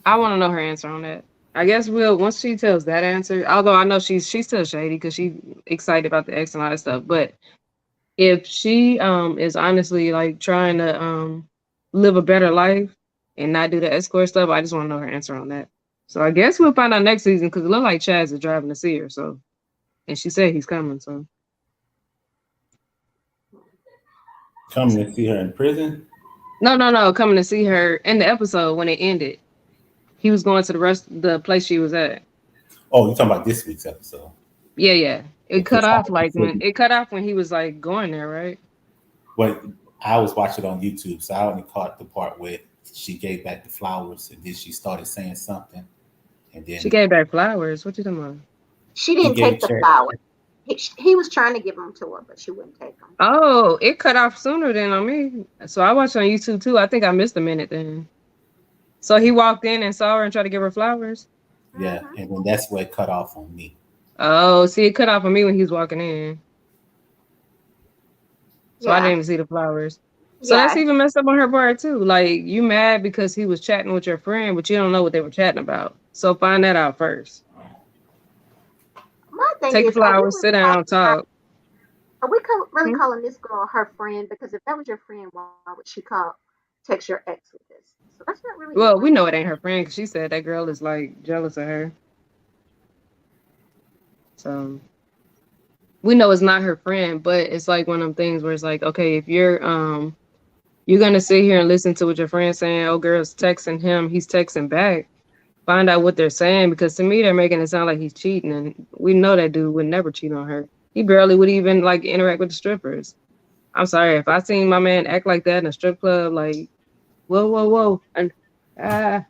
I want to know her answer on that. I guess we'll once she tells that answer. Although I know she's still shady because she's excited about the ex and all that stuff. But if she is honestly like trying to live a better life and not do the escort stuff, I just want to know her answer on that. So I guess we'll find out next season because it looked like Chaz is driving to see her. So and she said he's coming. So coming to see her in prison. no, coming to see her in the episode when it ended. He was going to the place she was at. Oh, you're talking about this week's episode. Yeah. It cut Because off like when he was like going there, right? well, I was watching it on YouTube, so I only caught the part where she gave back the flowers, and then she started saying something, and She then gave back flowers. What you talking about? She he didn't take gave the Cherry. flowers. He was trying to give them to her, but she wouldn't take them. Oh, it cut off sooner than on me. So I watched on YouTube too. I think I missed a minute then. So he walked in and saw her and tried to give her flowers. Yeah, Hmm. and then that's where it cut off on me. Oh, see, it cut off on me when he was walking in. So I didn't Yeah, even see the flowers. So that's yeah. even messed up on her part too. Like you mad because he was chatting with your friend, but you don't know what they were chatting about. So find that out first. My thing Take the is, are we flowers, sit really down, calling her? talk. Are we really Hmm? calling this girl her friend? Because if that was your friend, why would she call text your ex with this? So that's not really a Well, we friend. know it ain't her friend because she said that girl is like jealous of her. So we know it's not her friend, but it's like one of them things where it's like, okay, if you're gonna sit here and listen to what your friend's saying, oh girl's texting him, he's texting back, find out what they're saying because to me they're making it sound like he's cheating and we know that dude would never cheat on her. He barely would even like interact with the strippers. I'm sorry, if I seen my man act like that in a strip club, like, whoa, and ah,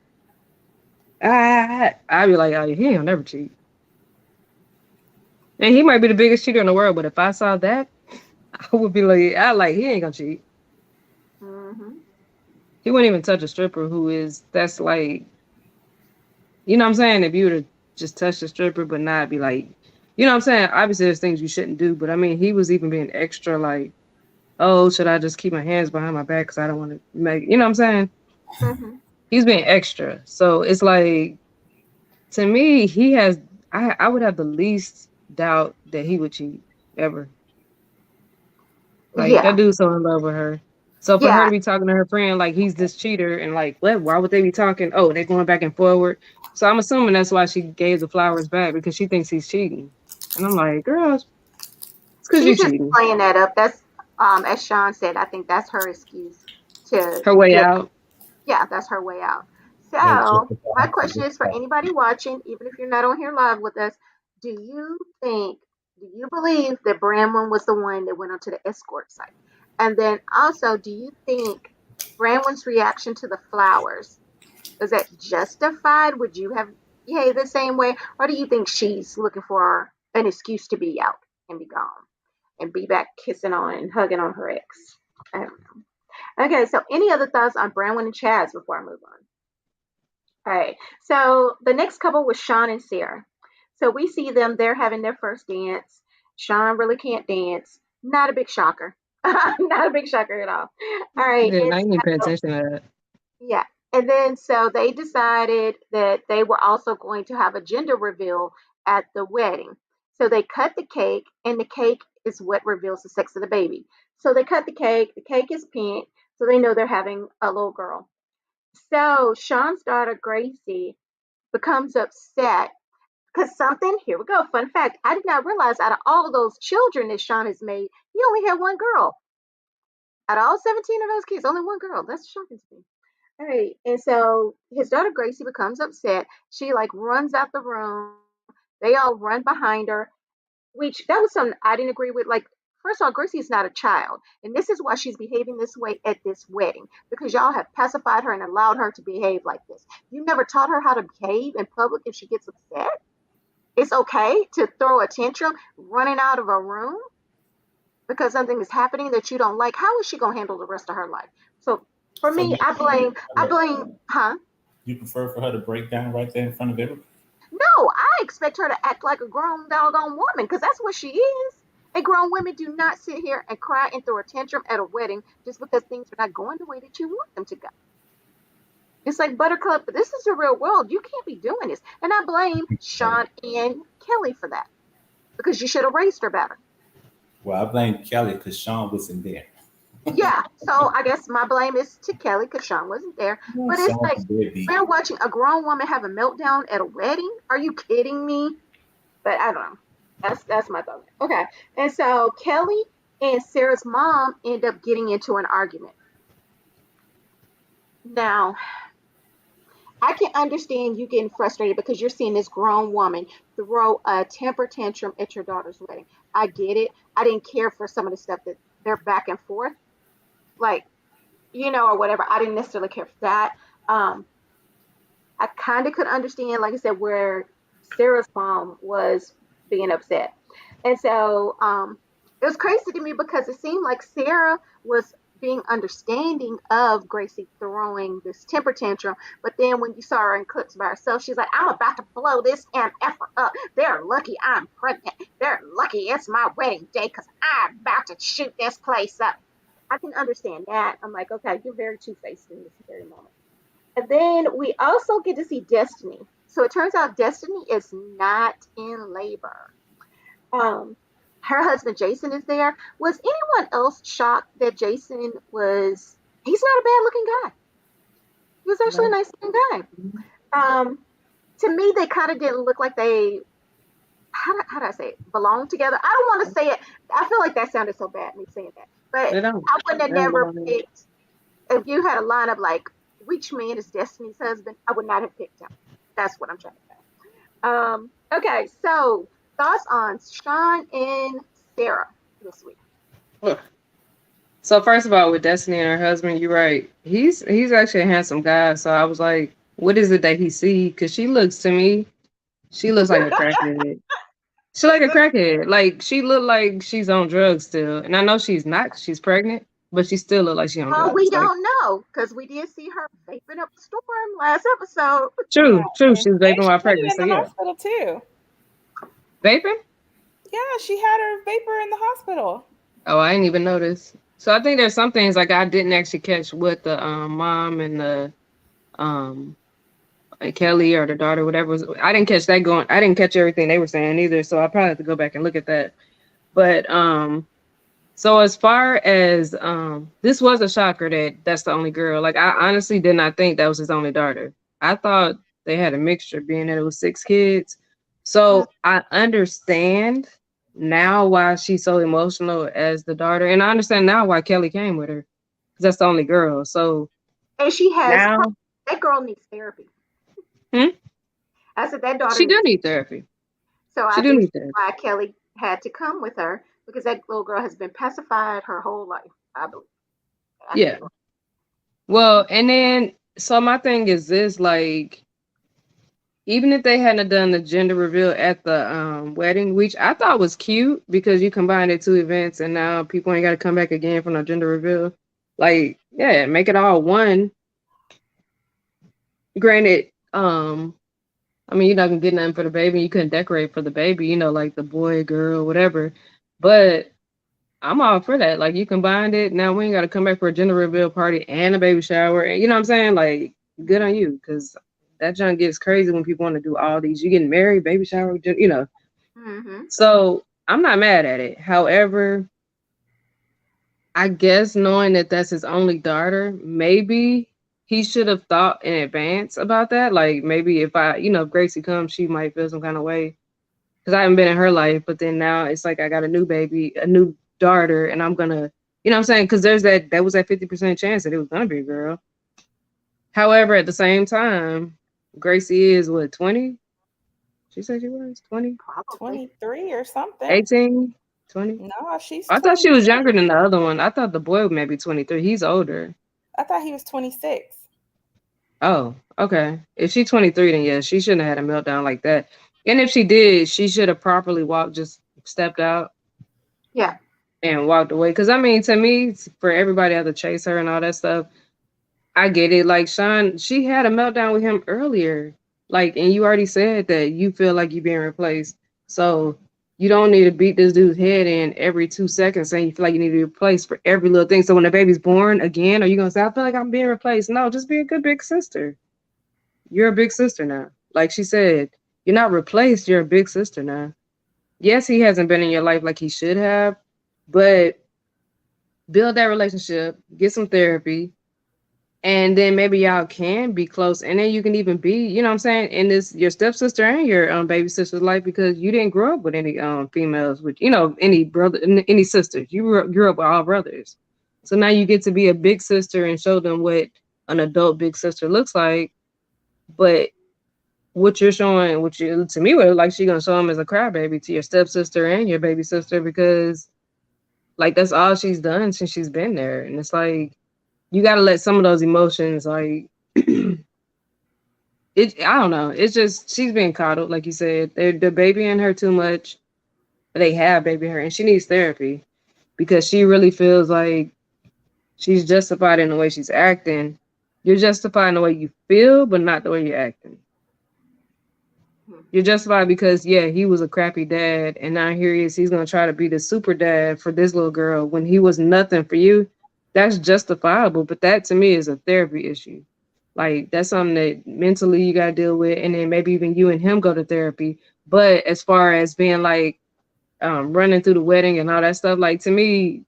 I'd be like, oh, he ain't gonna never cheat. And he might be the biggest cheater in the world, but if I saw that, I would be like, he ain't gonna cheat. Hmm. He wouldn't even touch a stripper that's like, you know what I'm saying? If you were to just touch the stripper, but not be like, you know what I'm saying? Obviously, there's things you shouldn't do, but I mean, he was even being extra like, oh, should I just keep my hands behind my back because I don't want to make, you know what I'm saying? Hmm. He's being extra. So it's like, to me, I would have the least doubt that he would cheat ever. Like, Yeah, that dude's so in love with her. So for her yeah. to be talking to her friend like he's this cheater and like, what? Why would they be talking? Oh, they're going back and forward. So I'm assuming that's why she gave the flowers back because she thinks he's cheating. And I'm like, girl, it's because you She's just cheating. playing that up. That's as Sean said. I think that's her excuse to Her way get. out. Yeah, that's her way out. Hey, So my question is for anybody watching, even if you're not on here live with us, do you think, do you believe that Bramwin was the one that went onto the escort site? And then also, do you think Bramwin's reaction to the flowers, is that justified? Would you have behaved the same way? Or do you think she's looking for an excuse to be out and be gone and be back kissing on and hugging on her ex? I don't know. Okay, so any other thoughts on Bramwin and Chaz before I move on? All right. So the next couple was Sean and Sarah. So we see them, they're having their first dance. Sean really can't dance. Not a big shocker. Not a big shocker at all. All right. Yeah, And I ain't even pay so, attention to that. yeah. And then so they decided that they were also going to have a gender reveal at the wedding. So they cut the cake, and the cake is what reveals the sex of the baby. So they cut the cake. The cake is pink. So they know they're having a little girl. So Sean's daughter, Gracie, becomes upset because something, here we go, fun fact, I did not realize out of all those children that Sean has made, he only had one girl. Out of all 17 of those kids, only one girl. That's shocking to me. All right. And so his daughter Gracie becomes upset. She like runs out the room. They all run behind her, which that was something I didn't agree with. Like, first of all, Gracie is not a child. And this is why she's behaving this way at this wedding, because y'all have pacified her and allowed her to behave like this. You never taught her how to behave in public if she gets upset. It's okay to throw a tantrum running out of a room because something is happening that you don't like. How is she going to handle the rest of her life? So for So me, huh? you prefer for her to break down right there in front of everybody? No, I expect her to act like a grown doggone woman because that's what she is. And grown women do not sit here and cry and throw a tantrum at a wedding just because things are not going the way that you want them to go. It's like Buttercup, but this is the real world. You can't be doing this. And I blame Sean and Kelly for that because you should have raised her better. Well, I blame Kelly because Sean wasn't there. Yeah, so I guess my blame is to Kelly because Sean wasn't there. But it's Sean's like a deadbeat. we're watching a grown woman have a meltdown at a wedding. Are you kidding me? But I don't know. That's my thought. Okay, and so Kelly and Sarah's mom end up getting into an argument. Now I can understand you getting frustrated because you're seeing this grown woman throw a temper tantrum at your daughter's wedding. I get it. I didn't care for some of the stuff that they're back and forth, like, or whatever. I didn't necessarily care for that. Um, I kind of could understand, like I said, where Sarah's mom was being upset. And so it was crazy to me because it seemed like Sarah was being understanding of Gracie throwing this temper tantrum. But then when you saw her in clips by herself, she's like, I'm about to blow this MF up. They're lucky I'm pregnant. They're lucky it's my wedding day because I'm about to shoot this place up. I can understand that. I'm like, okay, you're very two-faced in this very moment. And then we also get to see Destiny. So it turns out Destiny is not in labor. Um, her husband Jason is there. Was anyone else shocked that Jason was? He's not a bad looking guy. He was actually a No. nice looking guy. Um, to me, they kind of didn't look like they. How do I say it? Belong together. I don't want to say it. I feel like that sounded so bad me saying that, but They don't. I wouldn't have They don't never belong together. picked if you had a lineup like which man is Destiny's husband. I would not have picked him. That's what I'm trying to say. Okay, so thoughts on Sean and Sarah this week? Ugh. So first of all, with Destiny and her husband, you're right. He's actually a handsome guy. So I was like, what is it that he see? Because she looks like a crackhead. She like a crackhead. Like she look like she's on drugs still. And I know she's not. 'Cause she's pregnant, but she still look like she's on Oh, we drugs. Like don't know because we did see her vaping up a storm last episode. true, true. And She's vaping she while put it pregnant. in So the yeah, hospital too. vaping. Yeah, she had her vapor in the hospital. Oh, I didn't even notice. So I think there's some things like I didn't actually catch what the mom and the um and Kelly or the daughter, whatever was. I didn't catch that going. I didn't catch everything they were saying either. So I probably have to go back and look at that. But so as far as this was a shocker that that's the only girl. Like I honestly did not think that was his only daughter. I thought they had a mixture, being that it was 6 kids. Mm. So I understand now why she's so emotional as the daughter, and I understand now why Kelly came with her because that's the only girl. So And she has now, that girl needs therapy. hmm, I said that daughter she do needs. need therapy. So She I do think need that's therapy. why Kelly had to come with her because that little girl has been pacified her whole life. I believe. I could Yeah. be wrong. Well, and then so my thing is this, like, even if they hadn't done the gender reveal at the wedding, which I thought was cute because you combined the two events and now people ain't got to come back again for no gender reveal. Like, yeah, make it all one. Granted, I mean, you're not gonna get nothing for the baby. You couldn't decorate for the baby, like the boy, girl, whatever. But I'm all for that. Like, you combined it. Now we ain't got to come back for a gender reveal party and a baby shower. And you know what I'm saying? Like, good on you, because that junk gets crazy when people want to do all these. You getting married, baby shower, Mm-hmm. So I'm not mad at it. However, I guess knowing that that's his only daughter, maybe he should have thought in advance about that. Like, maybe if Gracie comes, she might feel some kind of way because I haven't been in her life. But then now it's like I got a new baby, a new daughter, and I'm gonna, you know what I'm saying? Because that was that 50% chance that it was gonna be a girl. However, at the same time, Gracie is what, 20? She said she was 20, Probably. 23 or something. 18, 20. No, she's I thought she was 23. younger than the other one. I thought the boy was maybe 23. He's older. I thought he was 26. Oh, okay. If she's 23, then yeah, she shouldn't have had a meltdown like that. And if she did, she should have properly walked, just stepped out Yeah. and walked away. Because I mean, to me, for everybody to have to chase her and all that stuff, I get it. Like Sean, she had a meltdown with him earlier. Like, and you already said that you feel like you're being replaced. So you don't need to beat this dude's head in every 2 seconds saying you feel like you need to be replaced for every little thing. So when the baby's born again, are you gonna say, I feel like I'm being replaced? No, just be a good big sister. You're a big sister now. Like she said, you're not replaced, you're a big sister now. Yes, he hasn't been in your life like he should have, but build that relationship, get some therapy, and then maybe y'all can be close, and then you can even be, you know what I'm saying, in this your stepsister and your baby sister's life because you didn't grow up with any females with any brother, any sisters. You grew up with all brothers, so now you get to be a big sister and show them what an adult big sister looks like. But what you're showing, what you to me, what like she gonna show them as a crybaby to your stepsister and your baby sister because like that's all she's done since she's been there, and it's like you got to let some of those emotions like it. I don't know. It's just she's being coddled, like you said. They're babying her too much. They have baby her, and she needs therapy because she really feels like she's justified in the way she's acting. You're justified in the way you feel, but not the way you're acting. Hmm. You're justified because yeah, he was a crappy dad, and now here he is. He's gonna try to be the super dad for this little girl when he was nothing for you. That's justifiable, but that to me is a therapy issue. Like that's something that mentally you gotta deal with, and then maybe even you and him go to therapy. But as far as being like running through the wedding and all that stuff, like to me,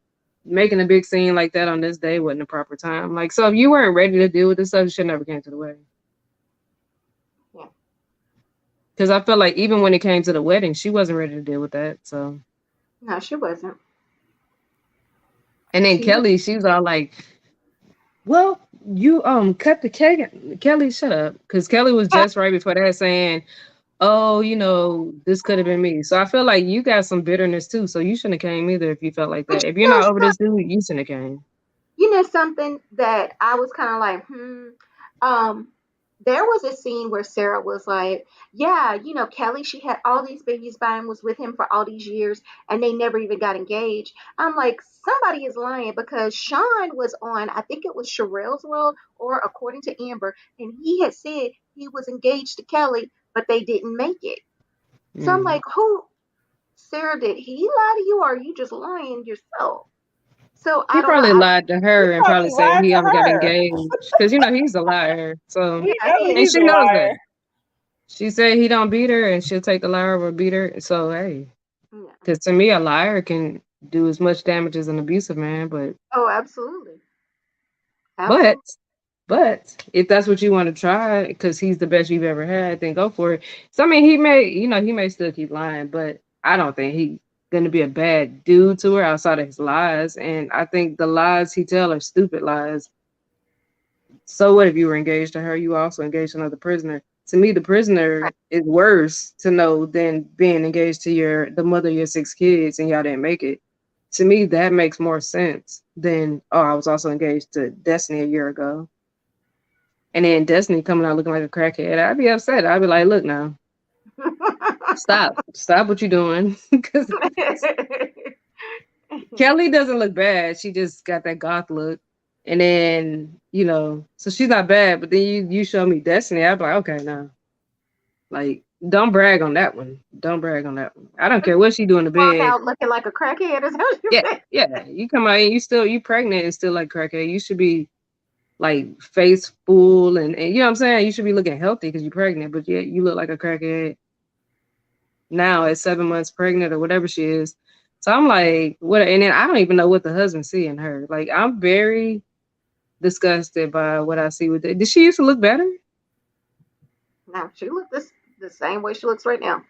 making a big scene like that on this day wasn't the proper time. Like, so if you weren't ready to deal with this stuff, you should never came to the wedding. Yeah. Because I felt like even when it came to the wedding, she wasn't ready to deal with that. So, No, she wasn't. and then She was. Kelly, she was all like, "Well, you cut the cake." Kelly, shut up, because Kelly was just right before that saying, "Oh, this could have been me." So I feel like you got some bitterness too. So you shouldn't have came either if you felt like But that. If you're not over this dude, you shouldn't have came. something that I was kind of like, Um, there was a scene where Sarah was like, yeah, Kelly, she had all these babies by him, was with him for all these years, and they never even got engaged. I'm like, somebody is lying because Sean was on, I think it was Sherelle's World or According to Amber, and he had said he was engaged to Kelly, but they didn't make it. So I'm Mm. like, Sarah, did he lie to you or are you just lying yourself? So He I don't know. probably lied to He her and probably probably said lied he to ever got her. engaged because he's a liar. So We Yeah, know he and he's she a knows liar. that. She said he don't beat her, and she'll take the liar over beat her. So hey, yeah. because to me, a liar can do as much damage as an abusive man. Oh, absolutely. But Absolutely. but if that's what you want to try, because he's the best you've ever had, then go for it. So I mean, he may still keep lying, but I don't think he's gonna be a bad dude to her outside of his lies. And I think the lies he tell are stupid lies. So what if you were engaged to her? You were also engaged to another prisoner. To me, the prisoner is worse to know than being engaged to the mother of your 6 kids and y'all didn't make it. To me, that makes more sense than I was also engaged to Destiny a year ago. And then Destiny coming out looking like a crackhead. I'd be upset. I'd be like, look now, stop what you're doing. Because Kelly doesn't look bad. She just got that goth look. And then, so she's not bad, but then you show me Destiny, I'd be like, okay, now. Like, don't brag on that one. Don't brag on that one. I don't care what she do in the Walk bed. out looking like a crackhead is what you Yeah, mean? yeah. You come out and you pregnant and still like crackhead. You should be like face full and you know what I'm saying? You should be looking healthy because you're pregnant, but yet you look like a crackhead now at 7 months pregnant or whatever she is. So I'm like, what? And then I don't even know what the husband see in her. Like, I'm very disgusted by what I see with it. Did she used to look better? No, she looked the same way she looks right now.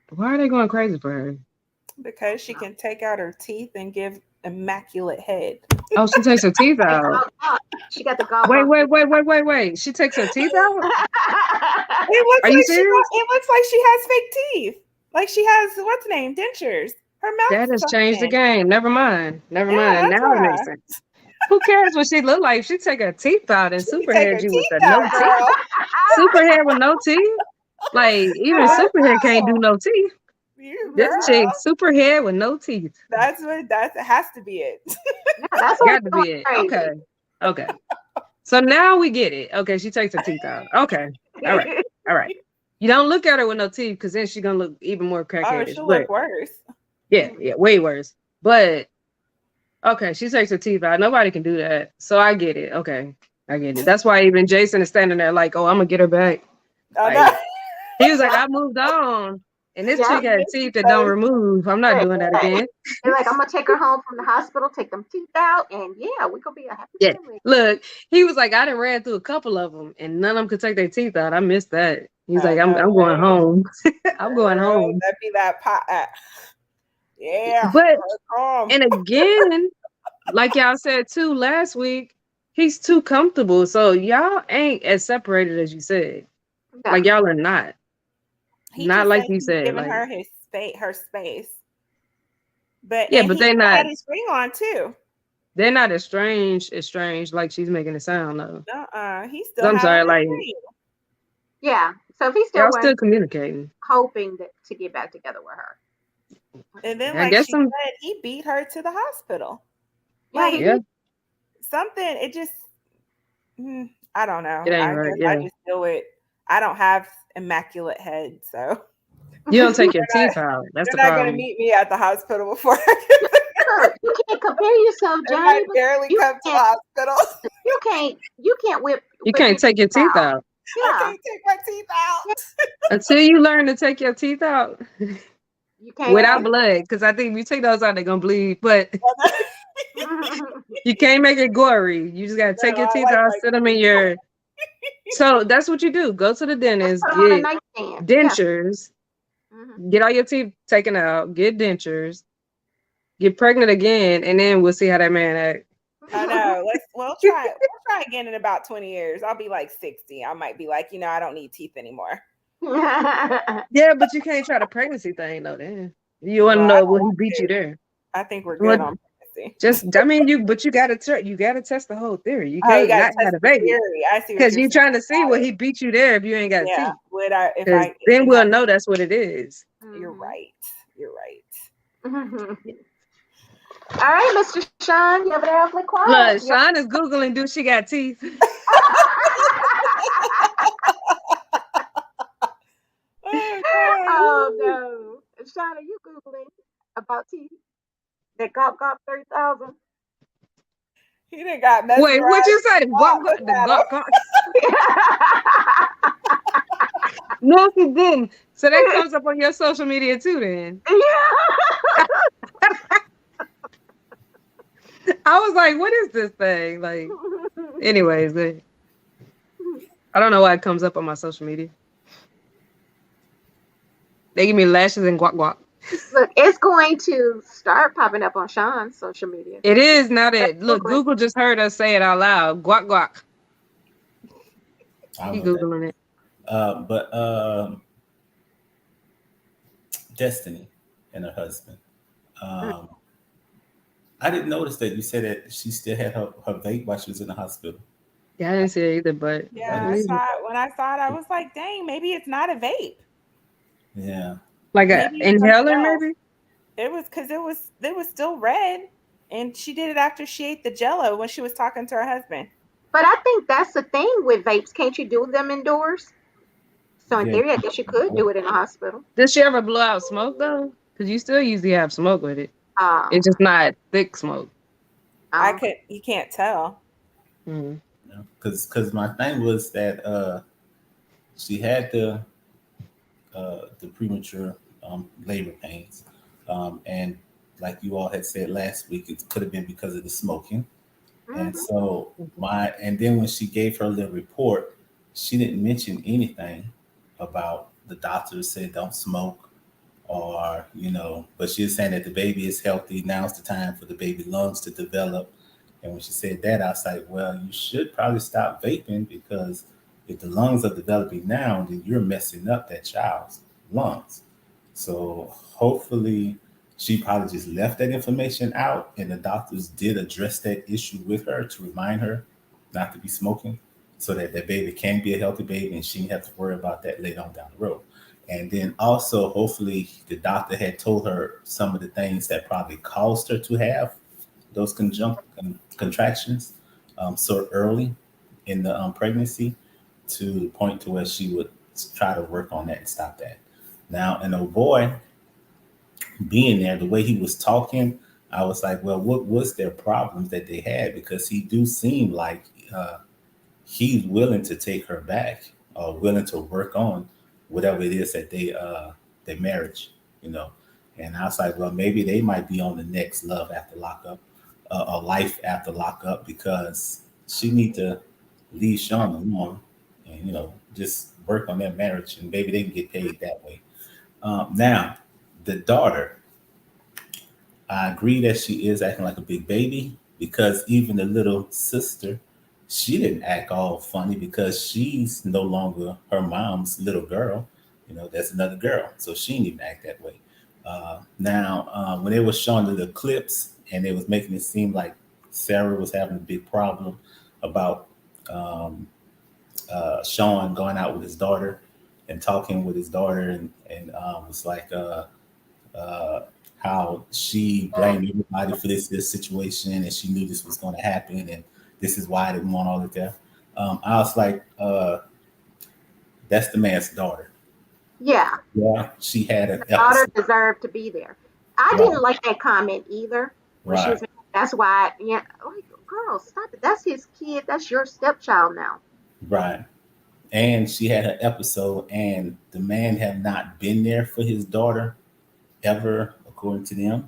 Why are they going crazy for her? Because she No. can take out her teeth and give immaculate head. Oh, she takes her teeth Like, out. she got the Wait, gallbladder. wait, wait, wait, wait, wait. She takes her teeth out? Are you serious? It looks like she has fake teeth. Like she has what's the name? Dentures. Her That mouth's has changed the something. game. Never mind. Never Yeah, mind. that's Now it why. makes sense. Who cares what she look like? She take her teeth out and She can take her superhead you with teeth the out, no teeth. girl. Superhead with no teeth? Like, even I superhead can't do know. no teeth. You This girl. chick, superhead with no teeth. That has to be it. Yeah, that's why Got to it's going be it. crazy. Okay. Okay. So now we get it. Okay, she takes her teeth out. Okay. All right. All right. You don't look at her with no teeth because then she's gonna look even more Oh, crackheadish. she'll But look worse. yeah, way worse. But okay, she takes her teeth out. Nobody can do that. So I get it. Okay. I get it. That's why even Jason is standing there like, oh, I'm gonna get her back. I know. Like, he was like, I moved on. And this Yeah. chick had teeth that don't remove. I'm not Right. doing that again. They're like, I'm gonna take her home from the hospital, take them teeth out, and yeah, we gonna be a happy Yeah. family. Look, he was like, I done ran through a couple of them and none of them could take their teeth out. I missed that. He's I like, know, I'm going right? home. I'm going Girl, home. that'd be that pot. Yeah. But Calm. and again, like y'all said too last week, he's too comfortable. So y'all ain't as separated as you said. Yeah. Like y'all are not. He Not just like said you he's said. giving Like, her her space. But yeah, and but he they're not had his ring on too. as strange like she's making it sound though. He 'Cause still I'm had on sorry, his like ring. Yeah. So if he's still y'all wearing, still communicating. hoping to get back together with her. And then, I like guess she said, he beat her to the hospital. Yeah, Like he yeah, something, it just I don't know. it ain't I right. guess I Yeah. just feel it. I don't have immaculate head, so You don't take your they're teeth out. That's the not gonna problem. meet me at the hospital before I can. Look, you can't compare yourself, They might Johnny, but barely you come to the can't hospital. you can't You whip can't your take your teeth teeth out. out. I Yeah. can't take my teeth out. Until you learn to take your teeth out You can't without Yeah. blood. Because I think if you take those out, they're gonna bleed. But no, you can't make it gory. You just gotta take No, your I teeth like out, my sit them in teeth. your. So that's what you do. Go to the just dentist, put them on a get nightstand. Yeah. dentures, get all your teeth taken out, get dentures, get pregnant again, and then we'll see how that man act. I know. We'll try it. We'll try again in about 20 years. I'll be like 60. I might be like, I don't need teeth anymore. Yeah, but you can't try the pregnancy thing though. Then you want to Well, I know don't will he want beat you to. there? I think we're Well, good on pregnancy. but you gotta test the whole theory. You Oh, you can't gotta not test have a the baby theory. I see what because you're you saying. trying to see will he beat you there if you ain't got Yeah. teeth. Would I Because if then it we'll happened? know that's what it is. You're right. You're right. All right, Mr. Sean, you over there awfully quiet. Look, Sean is googling. Do she got teeth? Oh God. Oh no, Sean, are you googling about teeth? That gop 30,000. He done got mesmerized. Wait, what you said? The guac. No, he didn't. So that comes up on your social media too, then. Yeah. I was like, what is this thing? Like, anyways, I don't know why it comes up on my social media. They give me lashes and guac guac. Look, it's going to start popping up on Sean's social media. It is now that look, Google it. Google just heard us say it out loud. Guac guac. I He don't know Googling it. but Destiny and her husband. I didn't notice that you said that she still had her vape while she was in the hospital. Yeah, I didn't see it either, but Yeah, I saw it. When I saw it, I was like, dang, maybe it's not a vape. Yeah. like an Maybe it's something inhaler, else. maybe. It was because it was still red, and she did it after she ate the Jello when she was talking to her husband. But I think that's the thing with vapes. Can't you do them indoors? So in Yeah. theory, I guess you could do it in a hospital. Does she ever blow out smoke though? Because you still usually have smoke with it. Um, It's just not thick smoke. You can't tell. Mm. Because my thing was that she had the premature labor pains, and like you all had said last week, it could have been because of the smoking. And mhm. so and then when she gave her little report, she didn't mention anything about the doctors said don't smoke, or but she was saying that the baby is healthy. Now's the time for the baby lungs to develop. And when she said that, I was like, well, you should probably stop vaping, because if the lungs are developing now, then you're messing up that child's lungs. So hopefully she probably just left that information out, and the doctors did address that issue with her to remind her not to be smoking, so that that baby can be a healthy baby and she didn't have to worry about that later on down the road. And then also, hopefully, the doctor had told her some of the things that probably caused her to have those contractions so early in the pregnancy, to the point to where she would try to work on that and stop that. Now, and oh boy, being there, the way he was talking, I was like, well, what was their problems that they had? Because he do seem like he's willing to take her back, or willing to work on whatever it is that their marriage, you know. And I was like, well, maybe they might be on the next love after lockup, or life after lockup, because she need to leave Sean alone and just work on their marriage, and maybe they can get paid that way. Now, the daughter, I agree that she is acting like a big baby, because even the little sister, she didn't act all funny, because she's no longer her mom's little girl. That's another girl. So she didn't even act that way. Now, when they were showing the clips, and they was making it seem like Sarah was having a big problem about um, Sean going out with his daughter and talking with his daughter, and was like, uh, how she blamed everybody for this situation, and she knew this was going to happen, and this is why I didn't want all of that. I was like, that's the man's daughter. Yeah, Yeah, she had an daughter episode. deserved to be there. I Right, didn't like that comment either. When she right, was, that's why, yeah, like, girl, stop it. That's his kid. That's your stepchild now. right. And she had her episode, and the man had not been there for his daughter ever, according to them.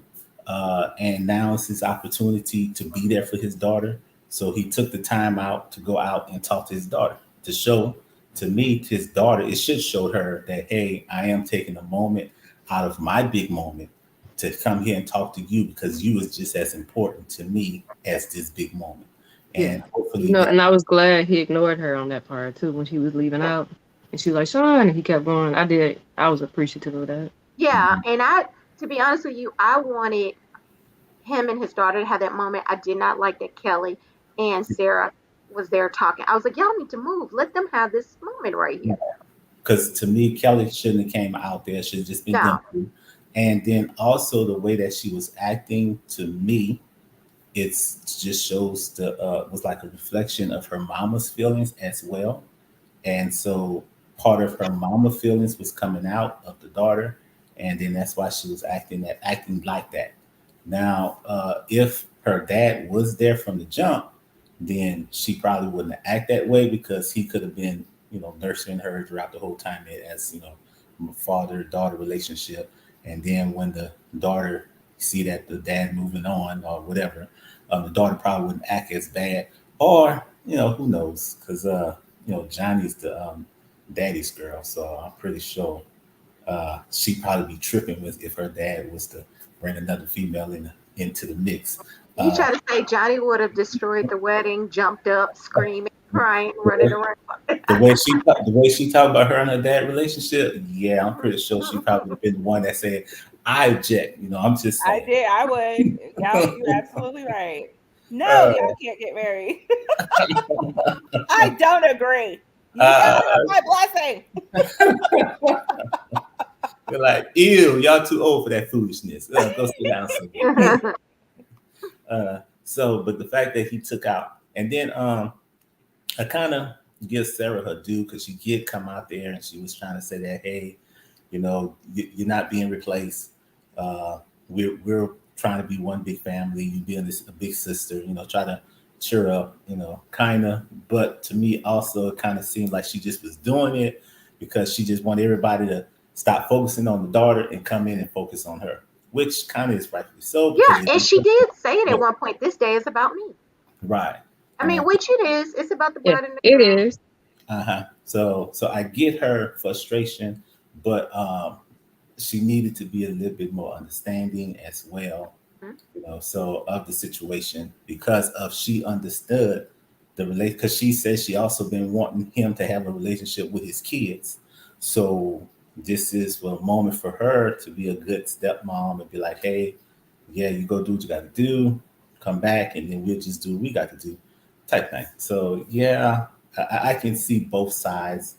And now it's his opportunity to be there for his daughter. So he took the time out to go out and talk to his daughter, to show to me, his daughter, it should show her that, hey, I am taking a moment out of my big moment to come here and talk to you, because you is just as important to me as this big moment. Yeah. And hopefully that, And I was glad he ignored her on that part too when she was leaving Yeah. out. And she was like, Sean, and he kept going. I was appreciative of that. Yeah, and to be honest with you, I wanted him and his daughter to have that moment. I did not like that Kelly and Sarah was there talking. I was like, y'all need to move. Let them have this moment right here. because to me, Kelly shouldn't have came out there. It should have just been them No. two. And then also the way that she was acting, to me, it's just shows the was like a reflection of her mama's feelings as well. And so part of her mama feelings was coming out of the daughter, and then that's why she was acting like that. Now, if her dad was there from the jump, then she probably wouldn't act that way because he could have been, nursing her throughout the whole time as, father-daughter relationship. And then when the daughter see that the dad moving on or whatever, the daughter probably wouldn't act as bad. Or, who knows? Because, Johnny's the daddy's girl. So I'm pretty sure she'd probably be tripping with if her dad was to bring another female into the mix. You Uh, try to say Johnny would have destroyed the wedding, jumped up, screaming, crying, running around. the way she talked about her and her dad relationship, yeah, I'm pretty sure she probably been the one that said, "I object." I'm just I saying. did. I would. You're absolutely right. No, Uh, y'all can't get married. I don't agree. You uh, gotta have my blessing. You're like, ew, y'all too old for that foolishness. Go sit down somewhere. But the fact that he took out, and then I kind of give Sarah her due because she did come out there and she was trying to say that, hey, you're not being replaced. We're trying to be one big family. You being a big sister, try to cheer up, kind of. But to me, also, it kind of seemed like she just was doing it because she just wanted everybody to stop focusing on the daughter and come in and focus on her, which kind of is rightfully so. Yeah, Because and she did say it at one point. This day is about me. right. I mean, which it is. It's about the Yeah, bride and the it groom. is. So I get her frustration, but she needed to be a little bit more understanding as well, Mhm. so of the situation because of she understood the relation because she said she also been wanting him to have a relationship with his kids. So this is a moment for her to be a good stepmom and be like, hey, yeah, you go do what you got to do, come back, and then we'll just do what we got to do, type thing. So yeah, I can see both sides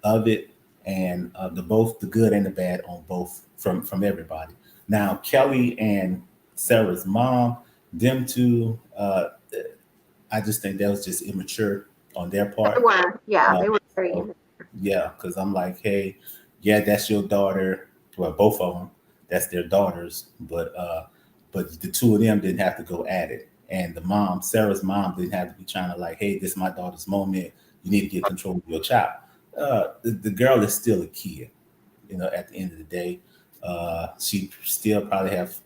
of it, and the both the good and the bad on both from everybody. Now Kelly and Sarah's mom, them two, I just think that was just immature on their They part. were, yeah, Uh, they were very so, yeah, because I'm like, hey, yeah, that's your daughter. Well, both of them, that's their daughters. But the two of them didn't have to go at it, and the mom, Sarah's mom, didn't have to be trying to like, hey, this is my daughter's moment. You need to get control of your child. The girl is still a kid, at the end of the day. She still probably have,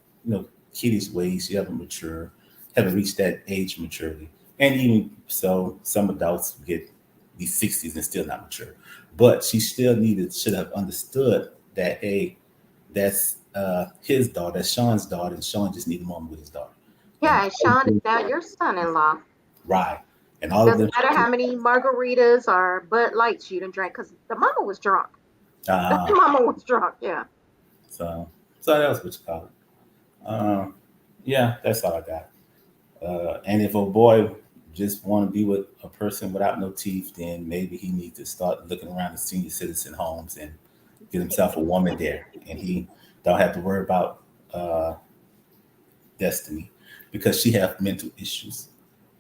kiddish ways. She haven't reached that age maturity. And even so, some adults get these 60s and still not mature. But she still should have understood that, hey, that's his daughter, that's Sean's daughter, and Sean just needed a moment with his daughter. And yeah. And Sean is now your son-in-law. right. And all of Doesn't them, matter how many margaritas or Bud Lights you done drank, because the mama was drunk. The uh, mama was drunk. Yeah. so that was what you call it. Yeah, that's all I got. And if a boy just want to be with a person without no teeth, then maybe he needs to start looking around the senior citizen homes and get himself a woman there, and he don't have to worry about uh, Destiny because she have mental issues,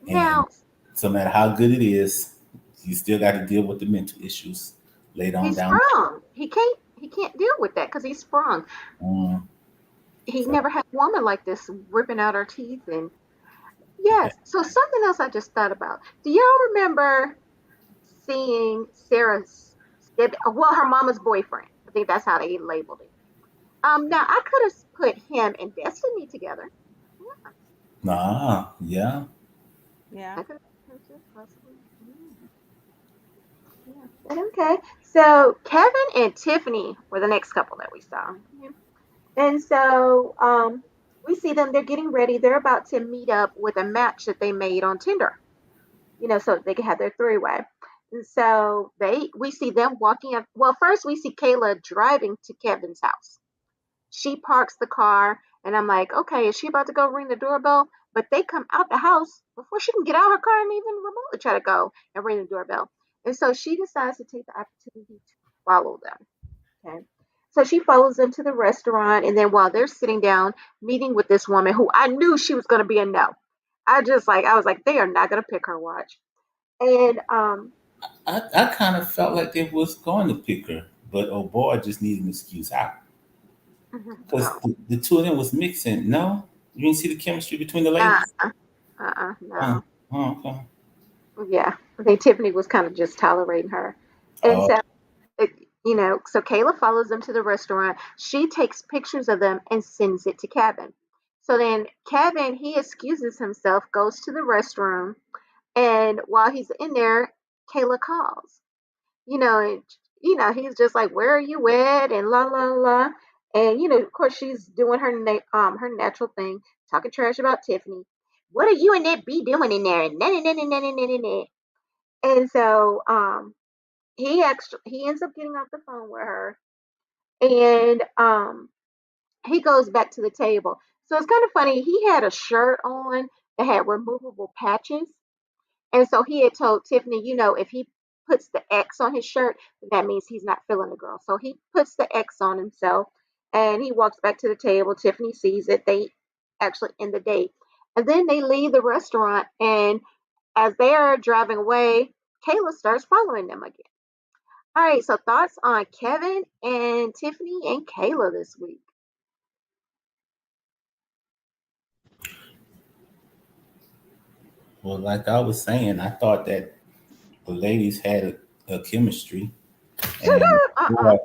and Now so no matter how good it is, you still got to deal with the mental issues later on he's down. sprung. He can't deal with that because he's sprung. Um, He so never had a woman like this ripping out her teeth. And yes. So something else I just thought about. Do y'all remember seeing Sarah's well, her mama's boyfriend? I think that's how they labeled it. Now I could have put him and Destiny together. Yeah, yeah, Yeah. I could have possibly. Yeah. But okay. So Kevin and Tiffany were the next couple that we saw. Yeah. And so we see them, they're getting ready. They're about to meet up with a match that they made on Tinder, so they can have their three-way. And so we see them walking up. Well, first we see Kayla driving to Kevin's house. She parks the car, and I'm like, okay, is she about to go ring the doorbell? But they come out the house before she can get out of her car and even remotely try to go and ring the doorbell. And so she decides to take the opportunity to follow them. Okay. So she follows them to the restaurant, and then while they're sitting down meeting with this woman who I knew she was going to be a no, I was like, they are not going to pick her watch. And I kind of felt like they was going to pick her, but oh boy, just needed an excuse out because no, the two of them was mixing. No, you didn't see the chemistry between the uh, ladies. uh, Oh, no. oh, okay. Yeah, I think Tiffany was kind of just tolerating her. And Oh, so, it, so Kayla follows them to the restaurant. She takes pictures of them and sends it to Kevin. So then Kevin, he excuses himself, goes to the restroom, and while he's in there, Kayla calls. And he's just like, "Where are you at?" and la la la. And of course, she's doing her natural thing, talking trash about Tiffany. What are you and that B doing in there? And and so he ends up getting off the phone with her, and he goes back to the table. So it's kind of funny. He had a shirt on that had removable patches, and so he had told Tiffany, if he puts the X on his shirt, that means he's not feeling the girl. So he puts the X on himself, and he walks back to the table. Tiffany sees it. They actually end the date, and then they leave the restaurant. And as they are driving away, Kayla starts following them again. All right, so thoughts on Kevin and Tiffany and Kayla this week? well, like I was saying, I thought that the ladies had a chemistry, and Uh-uh. yeah,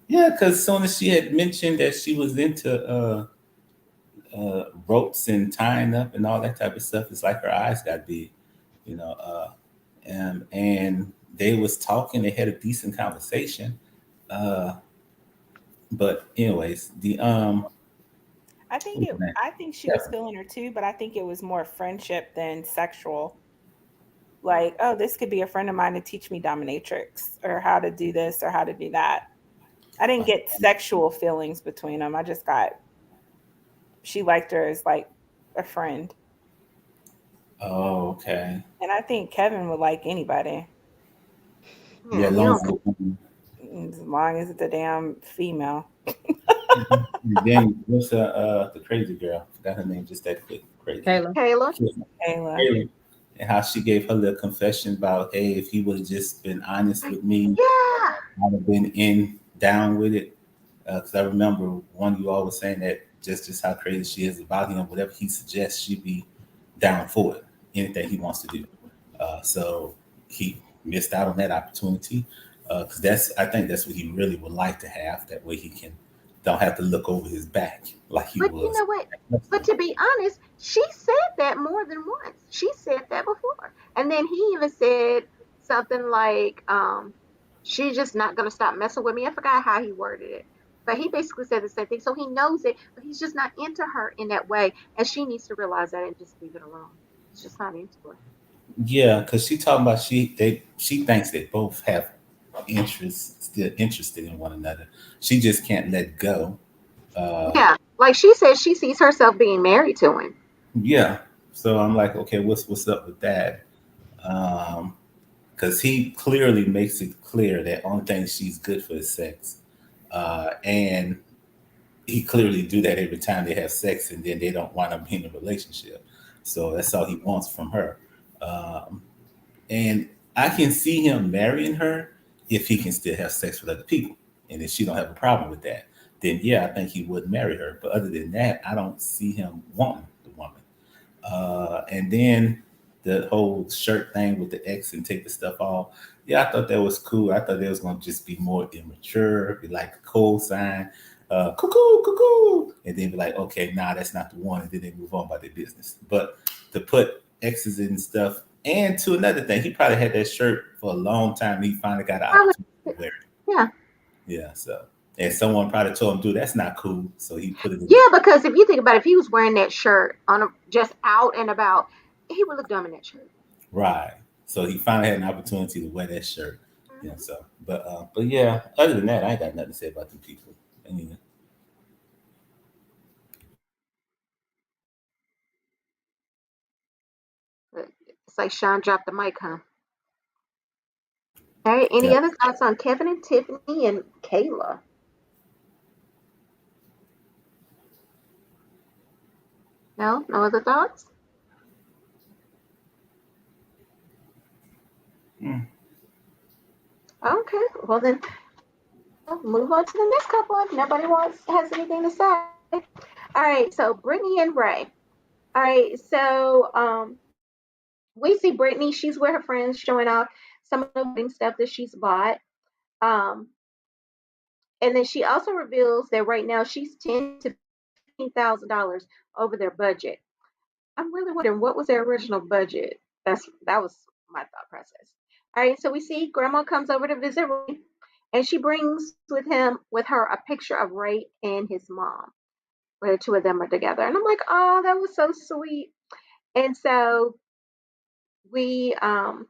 yeah, because as soon as she had mentioned that she was into ropes and tying up and all that type of stuff, it's like her eyes got big, you know. And they was talking, they had a decent conversation. Uh, but anyways, the what was the name? I think she was Kevin. feeling her too, but I think it was more friendship than sexual. Like, oh, this could be a friend of mine to teach me dominatrix or how to do this or how to do that. I didn't get sexual feelings between them. I just got she liked her as like a friend. Oh, okay. And I think Kevin would like anybody Yeah, Yeah, you long don't. as the woman. as long as it's a damn female. And then what's the crazy girl? Forgot her name just that quick. Crazy. Kayla. Kayla. Kayla. Haley. And how she gave her little confession about, hey, if he would have just been honest with me, Yeah. I'd have been in down with it. Because I remember one of you all was saying that just how crazy she is about him. Whatever he suggests, she'd be down for it. Anything he wants to do. So he missed out on that opportunity. Because I think that's what he really would like to have. That way he can don't have to look over his back like he But you was. know what? But to be honest, she said that more than once. She said that before. And then he even said something like, she's just not gonna stop messing with me. I forgot how he worded it. But he basically said the same thing. So he knows it, but he's just not into her in that way. And she needs to realize that and just leave it alone. He's just not into her. Yeah, because she talking about she thinks they both have interest, still interested in one another. She just can't let go. Uh, Yeah. Like she said she sees herself being married to him. yeah. So I'm like, okay, what's up with that? Because he clearly makes it clear that only thing she's good for is sex, and he clearly do that every time they have sex, and then they don't want to be in a relationship. So that's all he wants from her. Um, And I can see him marrying her if he can still have sex with other people. And if she don't have a problem with that, then yeah, I think he would marry her. But other than that, I don't see him wanting the woman. And then the whole shirt thing with the X and take the stuff off. Yeah, I thought that was cool. I thought they was gonna just be more immature, be like a cold sign, cuckoo, cuckoo, and then be like, okay, nah, that's not the one, and then they move on by their business. But to put X's and stuff, and to another thing, he probably had that shirt for a long time. And he finally got an Probably, opportunity to wear it. yeah. Yeah, so and someone probably told him, dude, that's not cool. So he put it in the Yeah, because if you think about it, if he was wearing that shirt just out and about, he would look dumb in that shirt. Right. So he finally had an opportunity to wear that shirt. You know, Mhm. so but yeah, other than that, I ain't got nothing to say about them people. I mean, But it's like Sean dropped the mic, huh? All right. yeah. Any other thoughts on Kevin and Tiffany and Kayla? No, no other thoughts. Mm, Okay. Well then, we'll move on to the next couple. If nobody wants has anything to say. All right. So Brittany and Ray. All right. So We see Brittany, she's with her friends showing off some of the wedding stuff that she's bought. Um, and then she also reveals that right now she's $10,000 to $15,000 over their budget. I'm really wondering what was their original budget. That was my thought process. All right, so we see Grandma comes over to visit Ray, and she brings with her a picture of Ray and his mom, where the two of them are together. And I'm like, oh, that was so sweet. And so we oh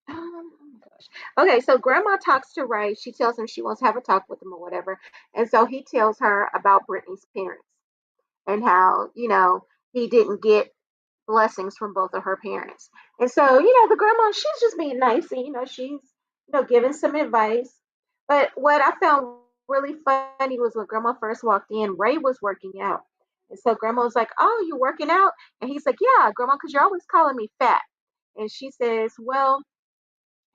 my gosh. Okay, so Grandma talks to Ray. She tells him she wants to have a talk with him or whatever. And so he tells her about Brittany's parents and how, he didn't get blessings from both of her parents. And so, the grandma, she's just being nice and, she's, giving some advice. But what I found really funny was when grandma first walked in, Ray was working out. And so grandma was like, oh, you working out? And he's like, yeah, grandma, because you're always calling me fat. And she says, well,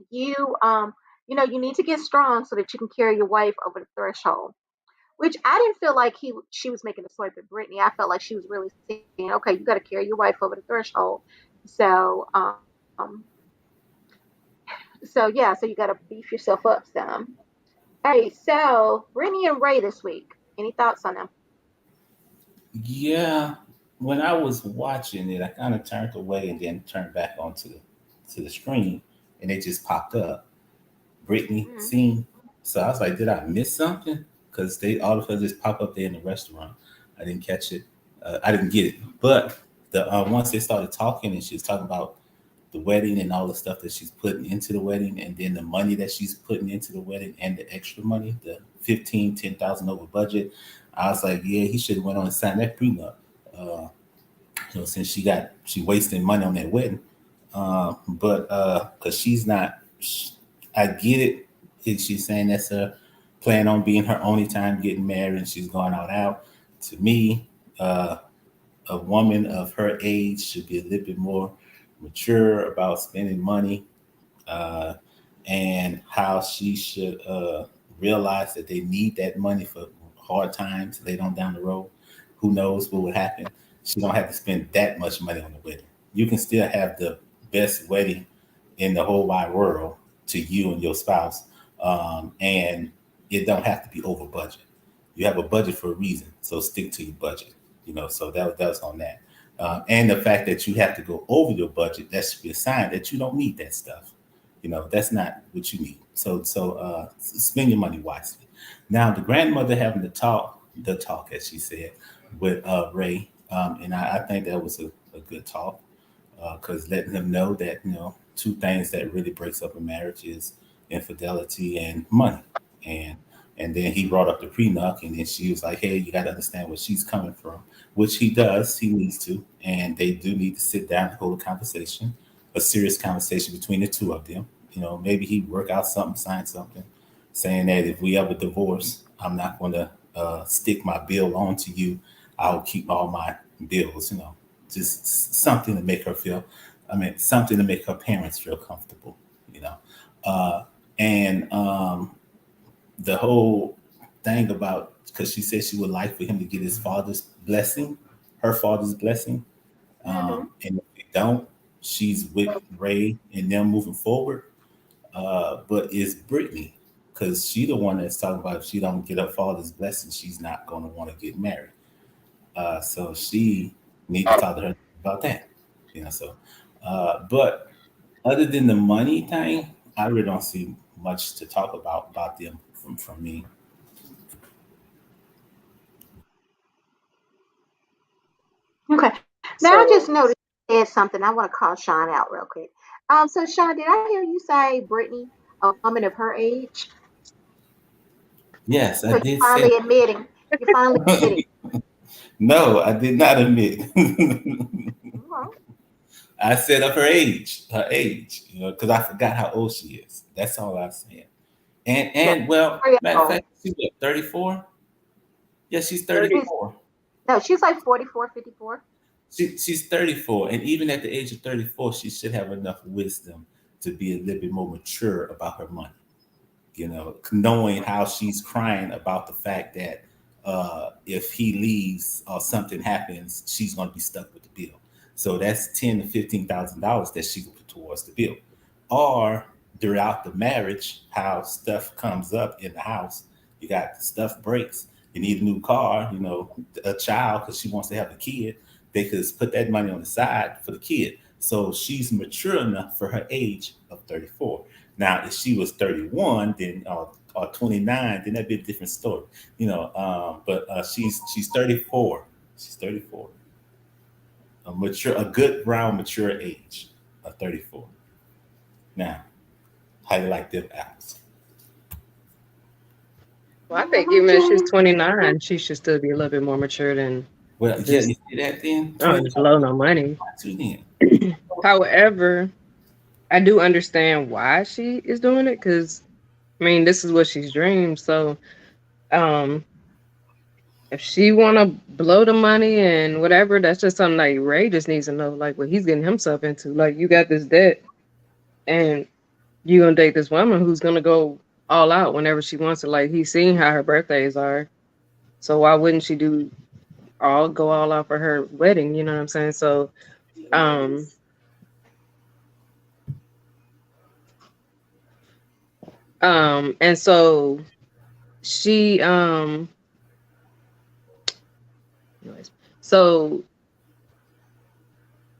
you, you need to get strong so that you can carry your wife over the threshold, which I didn't feel like she was making a swipe at Brittany. I felt like she was really saying, okay, you got to carry your wife over the threshold. So, so yeah, so you got to beef yourself up some. All right, so Brittany and Ray this week. Any thoughts on them? Yeah, when I was watching it, I kind of turned away and then turned back onto the screen, and it just popped up. Brittany Mm-hmm. scene. So I was like, did I miss something? Because they all of a sudden just pop up there in the restaurant. I didn't catch it. I didn't get it. But the once they started talking and she was talking about the wedding and all the stuff that she's putting into the wedding, and then the money that she's putting into the wedding and the extra money, the 10,000 over budget. I was like, yeah, he should have went on and signed that prenup. Uh, since she wasting money on that wedding. But because she's not, I get it. She's saying that's her plan on being her only time getting married, and she's going all out. To me, uh, a woman of her age should be a little bit more mature about spending money, uh, and how she should realize that they need that money for hard times later on down the road. Who knows what would happen? She don't have to spend that much money on the wedding. You can still have the best wedding in the whole wide world to you and your spouse, and it don't have to be over budget. You have a budget for a reason, so stick to your budget. So that was on that. And the fact that you have to go over your budget, that should be a sign that you don't need that stuff. That's not what you need. So spend your money wisely. Now the grandmother having the talk, as she said, with Ray, and I think that was a good talk, because letting him know that two things that really breaks up a marriage is infidelity and money, and and then he brought up the prenup, and then she was like, hey, you got to understand where she's coming from, which he does. He needs to, and they do need to sit down and hold a conversation, a serious conversation between the two of them. Maybe he work out something, sign something, saying that if we ever divorce, I'm not going to stick my bill on to you. I'll keep all my bills. Just something to make her feel. I mean, something to make her parents feel comfortable. You know, uh, and the whole thing about, because she said she would like for him to get his father's blessing, her father's blessing, Mm-hmm. and if they don't, she's with Ray and them moving forward. But it's Brittany, because she the one that's talking about if she don't get her father's blessing, she's not going to want to get married. So she need to talk to her about that. So, but other than the money thing, I really don't see much to talk about them from me. Okay. Now I just So noticed you said something. I want to call Sean out real quick. So Sean, did I hear you say Brittany, a woman of her age? Yes, I So did you're say. finally admitting. You're finally admitting. No, I did not admit. Mhm. I said of her age, because I forgot how old she is. That's all I said. Yeah. And well, Very matter of old. fact, she's what, 34? Yeah, she's 30. She's 34. no, she's like 44, 54. She's 34, and even at the age of 34, she should have enough wisdom to be a little bit more mature about her money. Knowing how she's crying about the fact that if he leaves or something happens, she's going to be stuck with the bill. So that's $10,000 to $15,000 that she can put towards the bill. Or throughout the marriage, how stuff comes up in the house, you got stuff breaks. You need a new car, a child because she wants to have a kid. They could put that money on the side for the kid. So she's mature enough for her age of 34. Now, if she was 31, then or 29, then that'd be a different story, But she's 34. She's 34. A good round mature age of 34. Now, how you like them apples? Well, I think even if she's 29, she should still be a little bit more mature than Well, yeah, just, you see that then? just blow no money. Then. However, I do understand why she is doing it because, I mean, this is what she's dreamed. So, if she want to blow the money and whatever, that's just something like Ray just needs to know, like what he's getting himself into. Like, you got this debt, and you gonna date this woman who's gonna go all out whenever she wants it. Like, he's seen how her birthdays are, so why wouldn't she go all out for her wedding? You know what I'm saying? So, and so she, anyways, so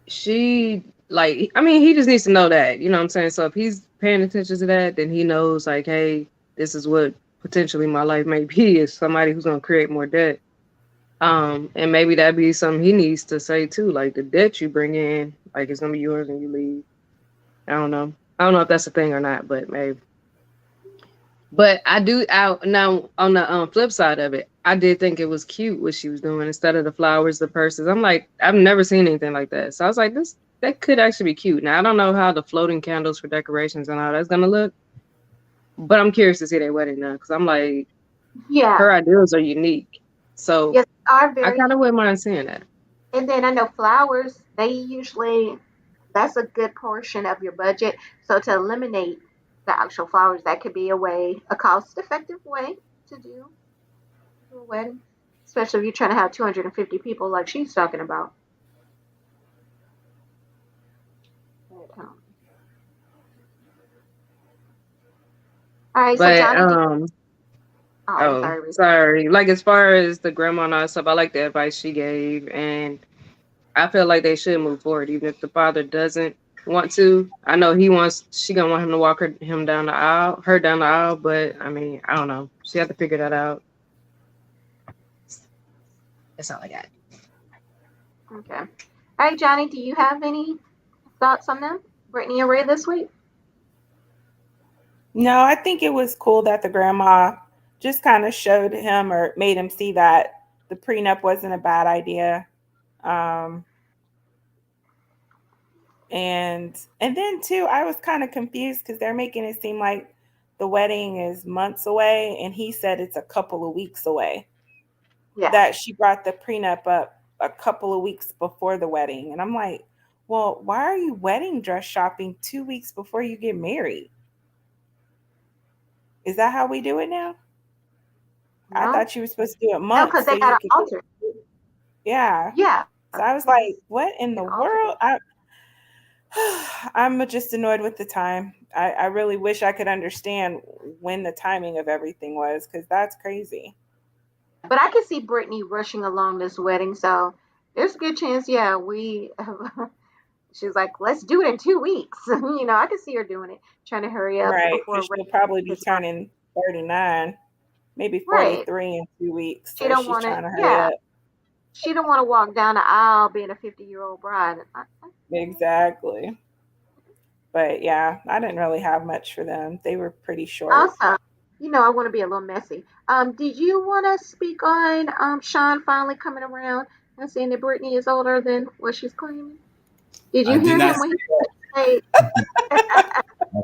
she, like, I mean, he just needs to know that, you know what I'm saying? So if he's paying attention to that, then he knows, like, hey, this is what potentially my life may be, is somebody who's going to create more debt. And maybe that'd be something he needs to say too, like, the debt you bring in, like, it's going to be yours when you leave. I don't know if that's a thing or not, but maybe. But now on the flip side of it, I did think it was cute what she was doing. Instead of the flowers, the purses. I'm like, I've never seen anything like that. So I was like, that could actually be cute. Now I don't know how the floating candles for decorations and all that's gonna look, but I'm curious to see their wedding now because I'm like, Yeah, her ideas are unique. So yes, are I very. kind of wouldn't mind seeing that. And then I know flowers, that's a good portion of your budget. So to eliminate the actual flowers, that could be a cost-effective way to do a wedding, especially if you're trying to have 250 people like she's talking about. All right, so But Johnny, I'm oh, sorry. sorry. Like, as far as the grandma and all that stuff, I like the advice she gave, and I feel like they should move forward, even if the father doesn't want to. I know she gonna want him to walk him down the aisle, but I mean, I don't know. She had to figure that out. That's all I got. Okay. All right, Johnny, do you have any thoughts on them? Brittany and Ray this week? No, I think it was cool that the grandma just kind of showed him or made him see that the prenup wasn't a bad idea. And then too, I was kind of confused because they're making it seem like the wedding is months away, and he said it's a couple of weeks away. Yeah. That she brought the prenup up a couple of weeks before the wedding, and I'm like, well, why are you wedding dress shopping 2 weeks before you get married? Is that how we do it now? No? I thought you were supposed to do it No, months. because they got an altar. Yeah. Yeah. So I was like, what in the world? I'm just annoyed with the time. I really wish I could understand when the timing of everything was, because that's crazy. But I can see Brittany rushing along this wedding, so there's a good chance, yeah, she's like, let's do it in 2 weeks. I can see her doing it, trying to hurry up Right, before because she'll probably be turning 39, maybe 43 in 2 weeks. So she's trying to hurry up. She don't want to walk down the aisle being a 50-year-old bride. Exactly. But yeah, I didn't really have much for them. They were pretty short. Awesome. I want to be a little messy. Did you want to speak on Sean finally coming around and saying that Brittany is older than what she's claiming? Did you hear him when he said? I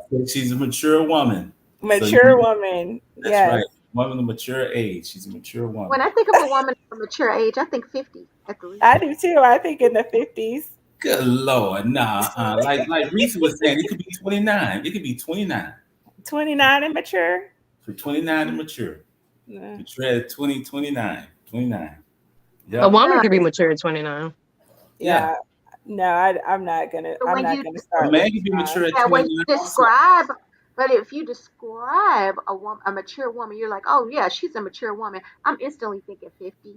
said she's a mature woman. Mature woman. That's yes. right. Woman of mature age. She's a mature woman. When I think of a woman of mature age, I think 50 at the least. I do too. I think in the 50s. Good Lord, nah. Like Reese was saying, it could be 29. It could be 29. 29 and mature. For 29 and mature. Yeah. Mature at 29. 29. Yep. A woman could be mature at 29. Yeah. No, I'm not gonna. So I'm when not you gonna A start man with can be trying. mature at yeah, when 29 you also. describe, but if you describe a woman, a mature woman, you're like, oh yeah, she's a mature woman. I'm instantly thinking 50.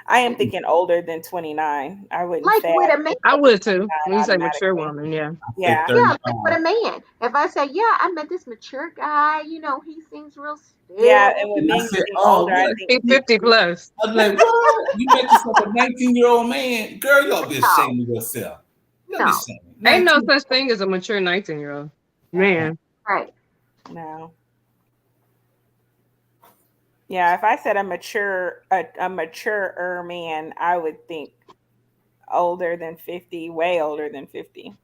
I am And thinking older than 29. I wouldn't like say with I a man, think I over would too. 29 When you say mature automatically. woman, yeah. At Yeah. yeah, like with 35. a man. If I say, yeah, I met this mature guy, he seems real Yeah, and stable. when And I men said, seem older, oh, I what? think He's 50 plus. I was like, what? You met yourself a 19-year-old man? Girl, you ought to be No, ashamed of yourself. You ought to be no, ashamed. Ain't no 19. such thing as a mature 19-year-old. uh-uh, Man. right. no. Yeah, if I said a maturer man, I would think older than 50, way older than 50.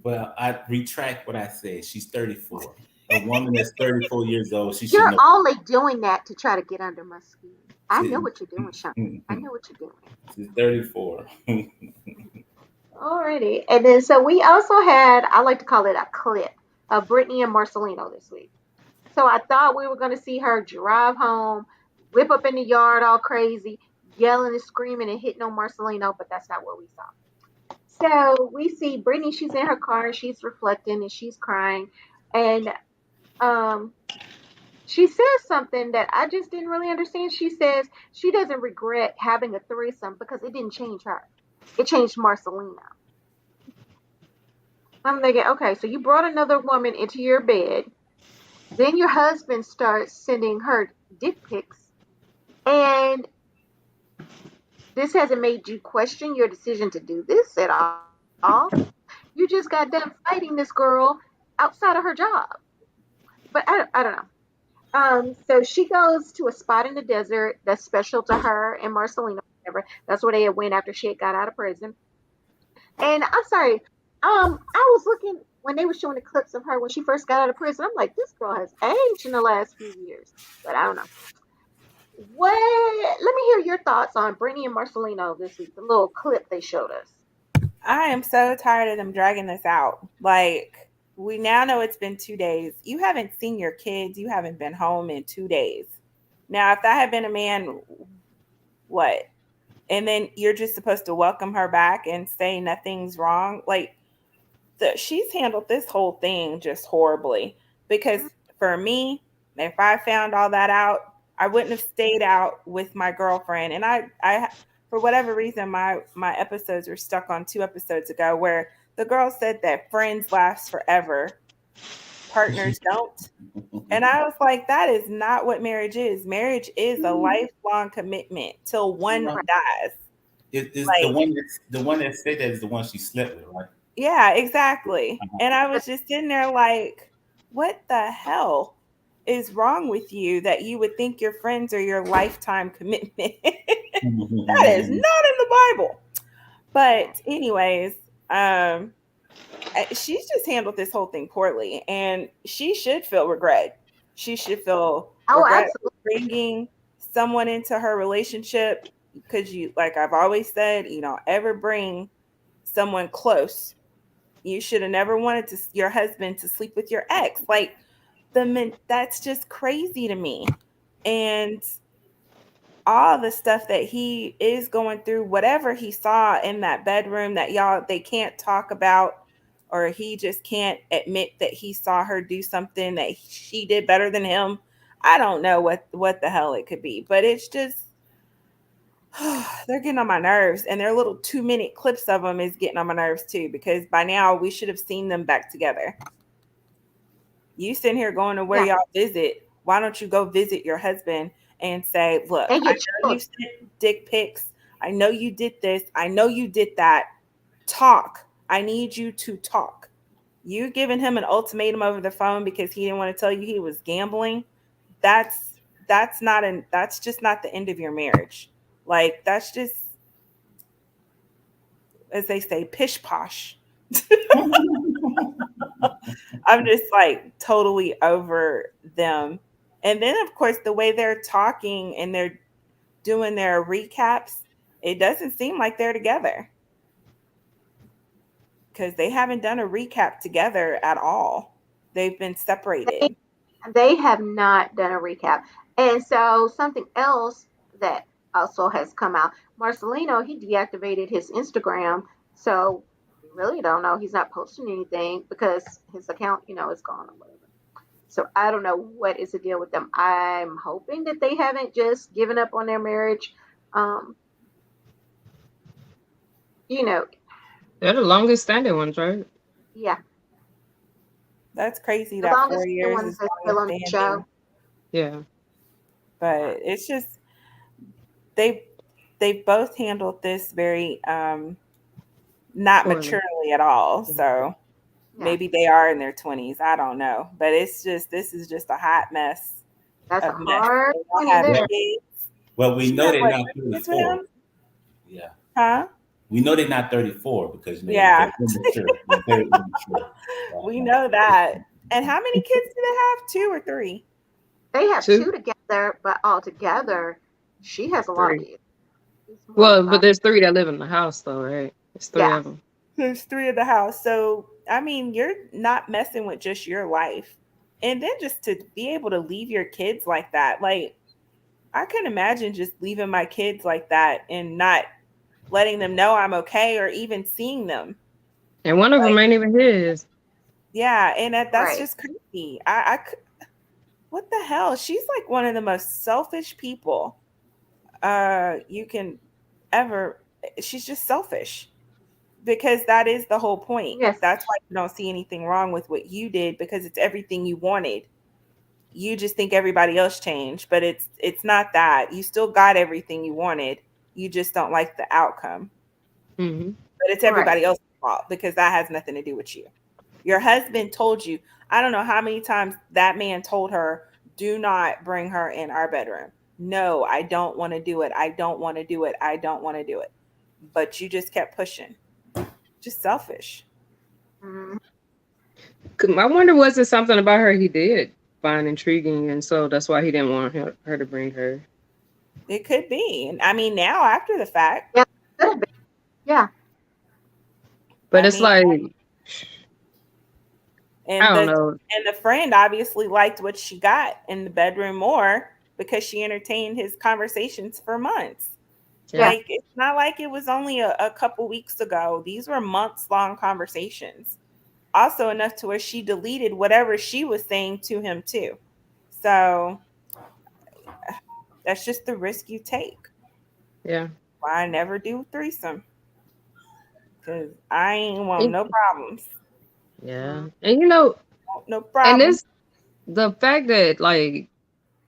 Well, I retract what I said. She's 34. A woman that's 34 years old, she should You're know. only doing that to try to get under my skin. I know She, what you're doing, Sean. I know what you're doing. she's 34. Alrighty. And then so we also had, I like to call it a clip of Brittany and Marcelino this week. So I thought we were going to see her drive home, whip up in the yard all crazy, yelling and screaming and hitting on Marcelino, but that's not what we saw. So we see Brittany, she's in her car and she's reflecting and she's crying. And um, she says something that I just didn't really understand. She says she doesn't regret having a threesome because it didn't change her, it changed Marcelino. I'm thinking, okay, so you brought another woman into your bed. Then your husband starts sending her dick pics. And this hasn't made you question your decision to do this at all. You just got done fighting this girl outside of her job. But I don't know. So she goes to a spot in the desert that's special to her and Marcelino, whatever. That's where they had went after she had got out of prison. And I'm sorry, I was looking when they were showing the clips of her when she first got out of prison. I'm like, this girl has aged in the last few years. But I don't know. What? Let me hear your thoughts on Brittany and Marcelino this week. The little clip they showed us. I am so tired of them dragging this out. Like, we now know it's been 2 days. You haven't seen your kids. You haven't been home in 2 days. Now, if that had been a man, what? And then you're just supposed to welcome her back and say nothing's wrong. Like, she's handled this whole thing just horribly. Because for me, if I found all that out, I wouldn't have stayed out with my girlfriend. And I for whatever reason, my episodes were stuck on 2 episodes ago where the girl said that friends last forever, partners don't. And I was like, that is not what marriage is. Marriage is a lifelong commitment till You're one right. Right. dies. It is Like, the one that said that is the one she slept with, right? yeah, exactly. Uh-huh. And I was just sitting there like, what the hell is wrong with you that you would think your friends are your lifetime commitment? That is not in the Bible. But anyways, um she's just handled this whole thing poorly and she should feel regret. She should feel Oh, regret for absolutely. bringing someone into her relationship because you, like I've always said, you don't ever bring someone close. You should have never wanted your husband to sleep with your ex. Like, that's just crazy to me. And all the stuff that he is going through, whatever he saw in that bedroom that y'all they can't talk about, or he just can't admit that he saw her do something that she did better than him. I don't know what the hell it could be, but it's just they're getting on my nerves, and their little 2 minute clips of them is getting on my nerves too, because by now we should have seen them back together. You sitting here going to where Yeah. y'all visit. Why don't you go visit your husband and say, look, And I your know you children. sent dick pics. I know you did this. I know you did that. Talk. I need you to talk. You giving him an ultimatum over the phone because he didn't want to tell you he was gambling. That's just not the end of your marriage. Like, that's just, as they say, pish posh. I'm just like totally over them. And then, of course, the way they're talking and they're doing their recaps, it doesn't seem like they're together because they haven't done a recap together at all. They've been They, separated. they have not done a recap. And so something else that also has come out. Marcelino, he deactivated his Instagram, so we really don't know. He's not posting anything because his account, is gone or whatever. So I don't know what is the deal with them. I'm hoping that they haven't just given up on their marriage. Um, you know, They're the longest standing ones, right? yeah, That's crazy the that longest 4 years ones is that's still long on the show. standing. Yeah. But it's just they both handled this very not Poorly. maturely at all. So Yeah, maybe they are in their 20s. I don't know. But it's just this is just a hot mess that's a of mess. hard They all 20 have Well, there. kids. well, we She know has they're what, not 3 kids with 34. him? Yeah. Huh? We know they're not 34 because Yeah. they're immature. They're very immature. We know that. And how many kids do they have? 2 or 3? They have Two, two together, but altogether, she has a lot of three. kids. It's more than Well, but five. there's three that live in the house, though, right? It's three Yeah, of them. There's 3 in the house. So, I mean, you're not messing with just your life. And then just to be able to leave your kids like that. Like, I can imagine just leaving my kids like that and not letting them know I'm okay or even seeing them. And one of Like, them ain't even his. yeah, and that's right. just crazy. What the hell? She's like one of the most selfish people you can ever. She's just selfish because that is the whole point. Yes. That's why you don't see anything wrong with what you did because it's everything you wanted. You just think everybody else changed, but it's not that. You still got everything you wanted. You just don't like the outcome. Mm-hmm. But it's Right. everybody else's fault because that has nothing to do with you. Your husband told you, I don't know how many times that man told her, do not bring her in our bedroom. No, I don't want to do it. I don't want to do it. I don't want to do it. But you just kept pushing. Just selfish. Mhm. I wonder, was it something about her he did find intriguing, and so that's why he didn't want her to bring her. It could be. And I mean, now after the fact, Yeah, could have been. Yeah. But I it's mean, like, I and don't the know. and the friend obviously liked what she got in the bedroom more because she entertained his conversations for months. Yeah. Yeah. Like it's not like it was only a couple weeks ago. These were months long conversations. Also enough to where she deleted whatever she was saying to him too. So that's just the risk you take. Yeah. Why I never do threesome. Cause I ain't want And, no problems. yeah. Mhm. And you know, No and problems. this the fact that, like,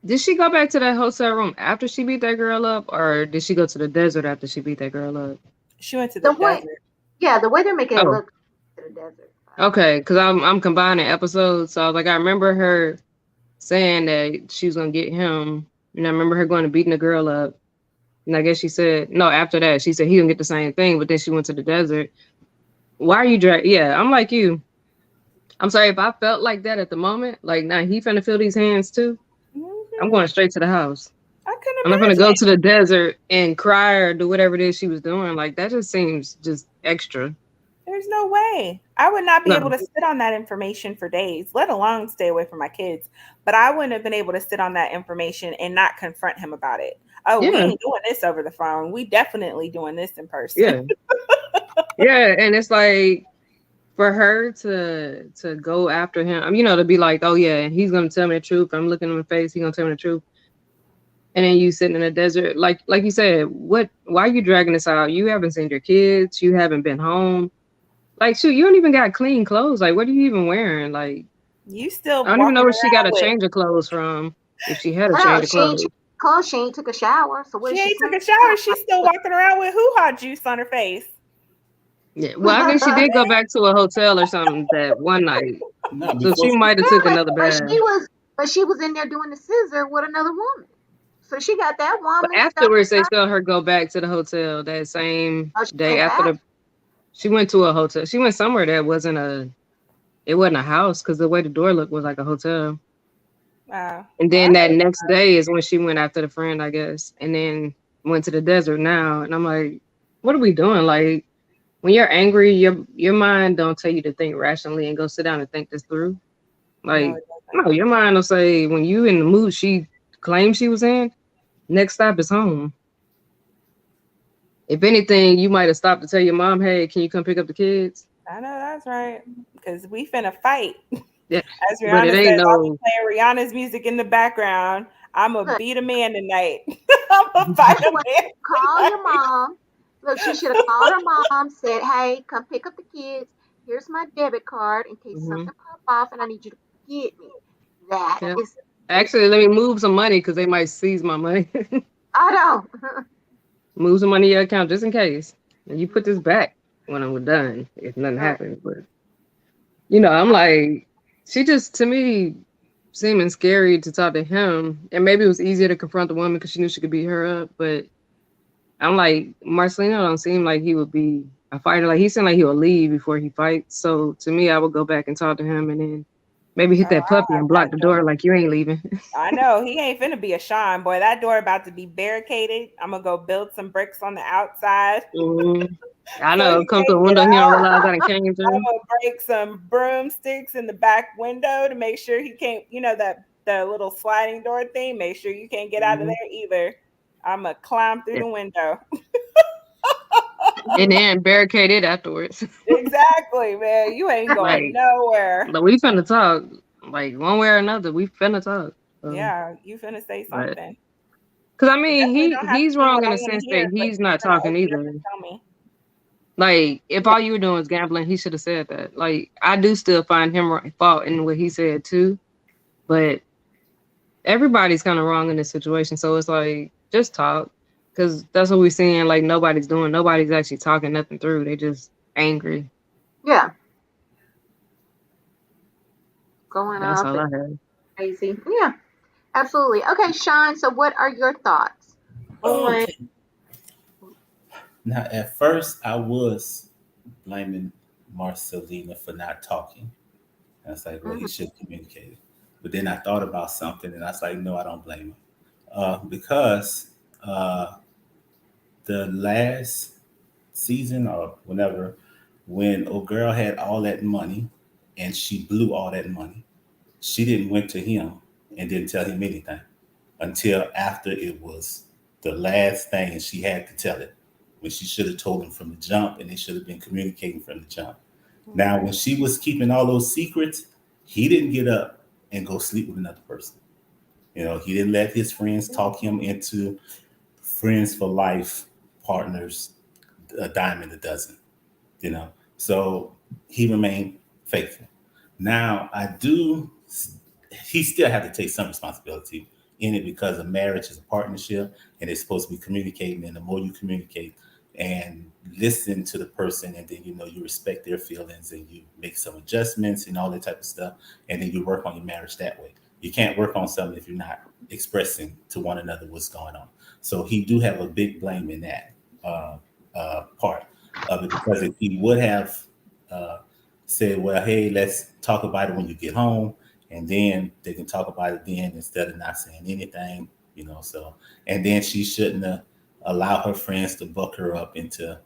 did she go back to that hotel room after she beat that girl up, or did she go to the desert after she beat that girl up? She went to the The way, desert. yeah, the way they're making it Oh, look to the desert. okay. Because I'm combining episodes, so like I remember her saying that she was gonna get him, and I remember her going to beating the girl up. And I guess she said no. After that, she said he gonna get the same thing, but then she went to the desert. Why are you drag? Yeah, I'm like you. I'm sorry if I felt like that at the moment. Like, now he finna feel these hands too. I'm Hmm. going straight to the house. I can I'm not gonna go to imagine. the desert and cry or do whatever it is she was doing. Like, that just seems just extra. There's no way. I would not be able No. to sit on that information for days, let alone stay away from my kids. But I wouldn't have been able to sit on that information and not confront him about it. Oh, we Yeah. ain't doing this over the phone. We definitely doing this in person. Yeah. Yeah. And it's like, for her to go after him, to be like, oh yeah, he's gonna tell me the truth. I'm looking him in the face. He's gonna tell me the truth. And then you sitting in the desert, like you said, why are you dragging this out? You haven't seen your kids. You haven't been home. Like, shoot, you don't even got clean clothes. Like, what are you even wearing? Like, You still I don't even know walking where she got around a with change of clothes from. If she had a I know change of she ain't clothes. changed clothes. She ain't took a shower. So what she is she ain't took clean a shower. now? She's still walking around with hoo-ha juice on her face. Yeah. Well, I guess she did go back to a hotel or something that one night. No, So before she she might have took Yeah, another bath. but she was in there doing the scissor with another woman. So she got that But woman stuff. afterwards, they saw her go back to the hotel that same Oh, she day went after back. she went to a hotel. She went somewhere that it wasn't a house because the way the door looked was like a hotel. Wow. And Well, then that next day is when she went after the friend, I guess, and then went to the desert now. And I'm like, what are we doing? Like, when you're angry, your mind don't tell you to think rationally and go sit down and think this through. no, Like, it doesn't. no, your mind will say when you in the mood she claimed she was in, next stop is home. If anything, you might have stopped to tell your mom, "Hey, can you come pick up the kids?" I know that's right. Because we finna fight. Yeah, As but Rihanna it says, ain't I'll be no. playing Rihanna's music in the background. I'm gonna Look, beat a man tonight. I'm gonna fight a anyway, man call your tonight. mom. Look, she should have called her mom, said, "Hey, come pick up the kids. Here's my debit card in case Hmm. something pop off and I need you to get me." That Yeah. is Actually, let me move some money because they might seize my money. I know. Move some money in your account just in case. And you put this back when I'm done if nothing Right. happens. But I'm like, she just to me seeming scary to talk to him. And maybe it was easier to confront the woman because she knew she could beat her up. But I'm like, Marcelino don't seem like he would be a fighter. Like he seemed like he would leave before he fights. So to me, I would go back and talk to him and then maybe hit Oh, that puppy I'll have and block that the door door. like you ain't leaving. I know he ain't finna be a Sean boy. That door about to be barricaded. I'm gonna go build some bricks on the outside Mhm. I so know. he Come to the can't get window, he don't out. realize I done came I'm through. gonna break some broomsticks in the back window to make sure he can't. That the little sliding door thing. Make sure you can't get out of Mhm. there either. I'm gonna climb through Yeah. the window. And then barricade it afterwards. Exactly, man. You ain't going Like, nowhere. but we finna talk. Like one way or another, we finna talk. Yeah, you finna say But something. because I It mean, definitely he don't have to he's be wrong what in I the want to sense that hear, but he's you're not gonna talking open up either. and tell me. Like, if Yeah. all you were doing was gambling, he should have said that. Like, I do still find him fault in what he said too, but everybody's kind of wrong in this situation. So it's like, just talk, because that's what we're seeing. Like, nobody's doing, nobody's actually talking nothing through. They just angry. Yeah. Going That's off all and I have. crazy. Yeah, absolutely. Okay, Sean, so what are your thoughts on Okay. Now, at first, I was blaming Marcelina for not talking. I was like, well, he mhm, should have communicated. But then I thought about something, and I was like, no, I don't blame him. Because uh, the last season or whenever, when old girl had all that money and she blew all that money, she didn't went to him and didn't tell him anything until after it was the last thing and she had to tell it when she should have told him from the jump and they should have been communicating from the jump. Now, when she was keeping all those secrets, he didn't get up and go sleep with another person. He didn't let his friends talk him into friends for life partners, a dime in a dozen. you know. So he remained faithful. Now I do. He still had to take some responsibility in it because a marriage is a partnership, and it's supposed to be communicating. And the more you communicate and listen to the person, and then you respect their feelings, and you make some adjustments and all that type of stuff, and then you work on your marriage that way. You can't work on something if you're not expressing to one another what's going on. So he do have a big blame in that part of it because if he would have uh, said, "Well, hey, let's talk about it when you get home," and then they can talk about it then instead of not saying anything. So, and then she shouldn't have allowed her friends to buck her up into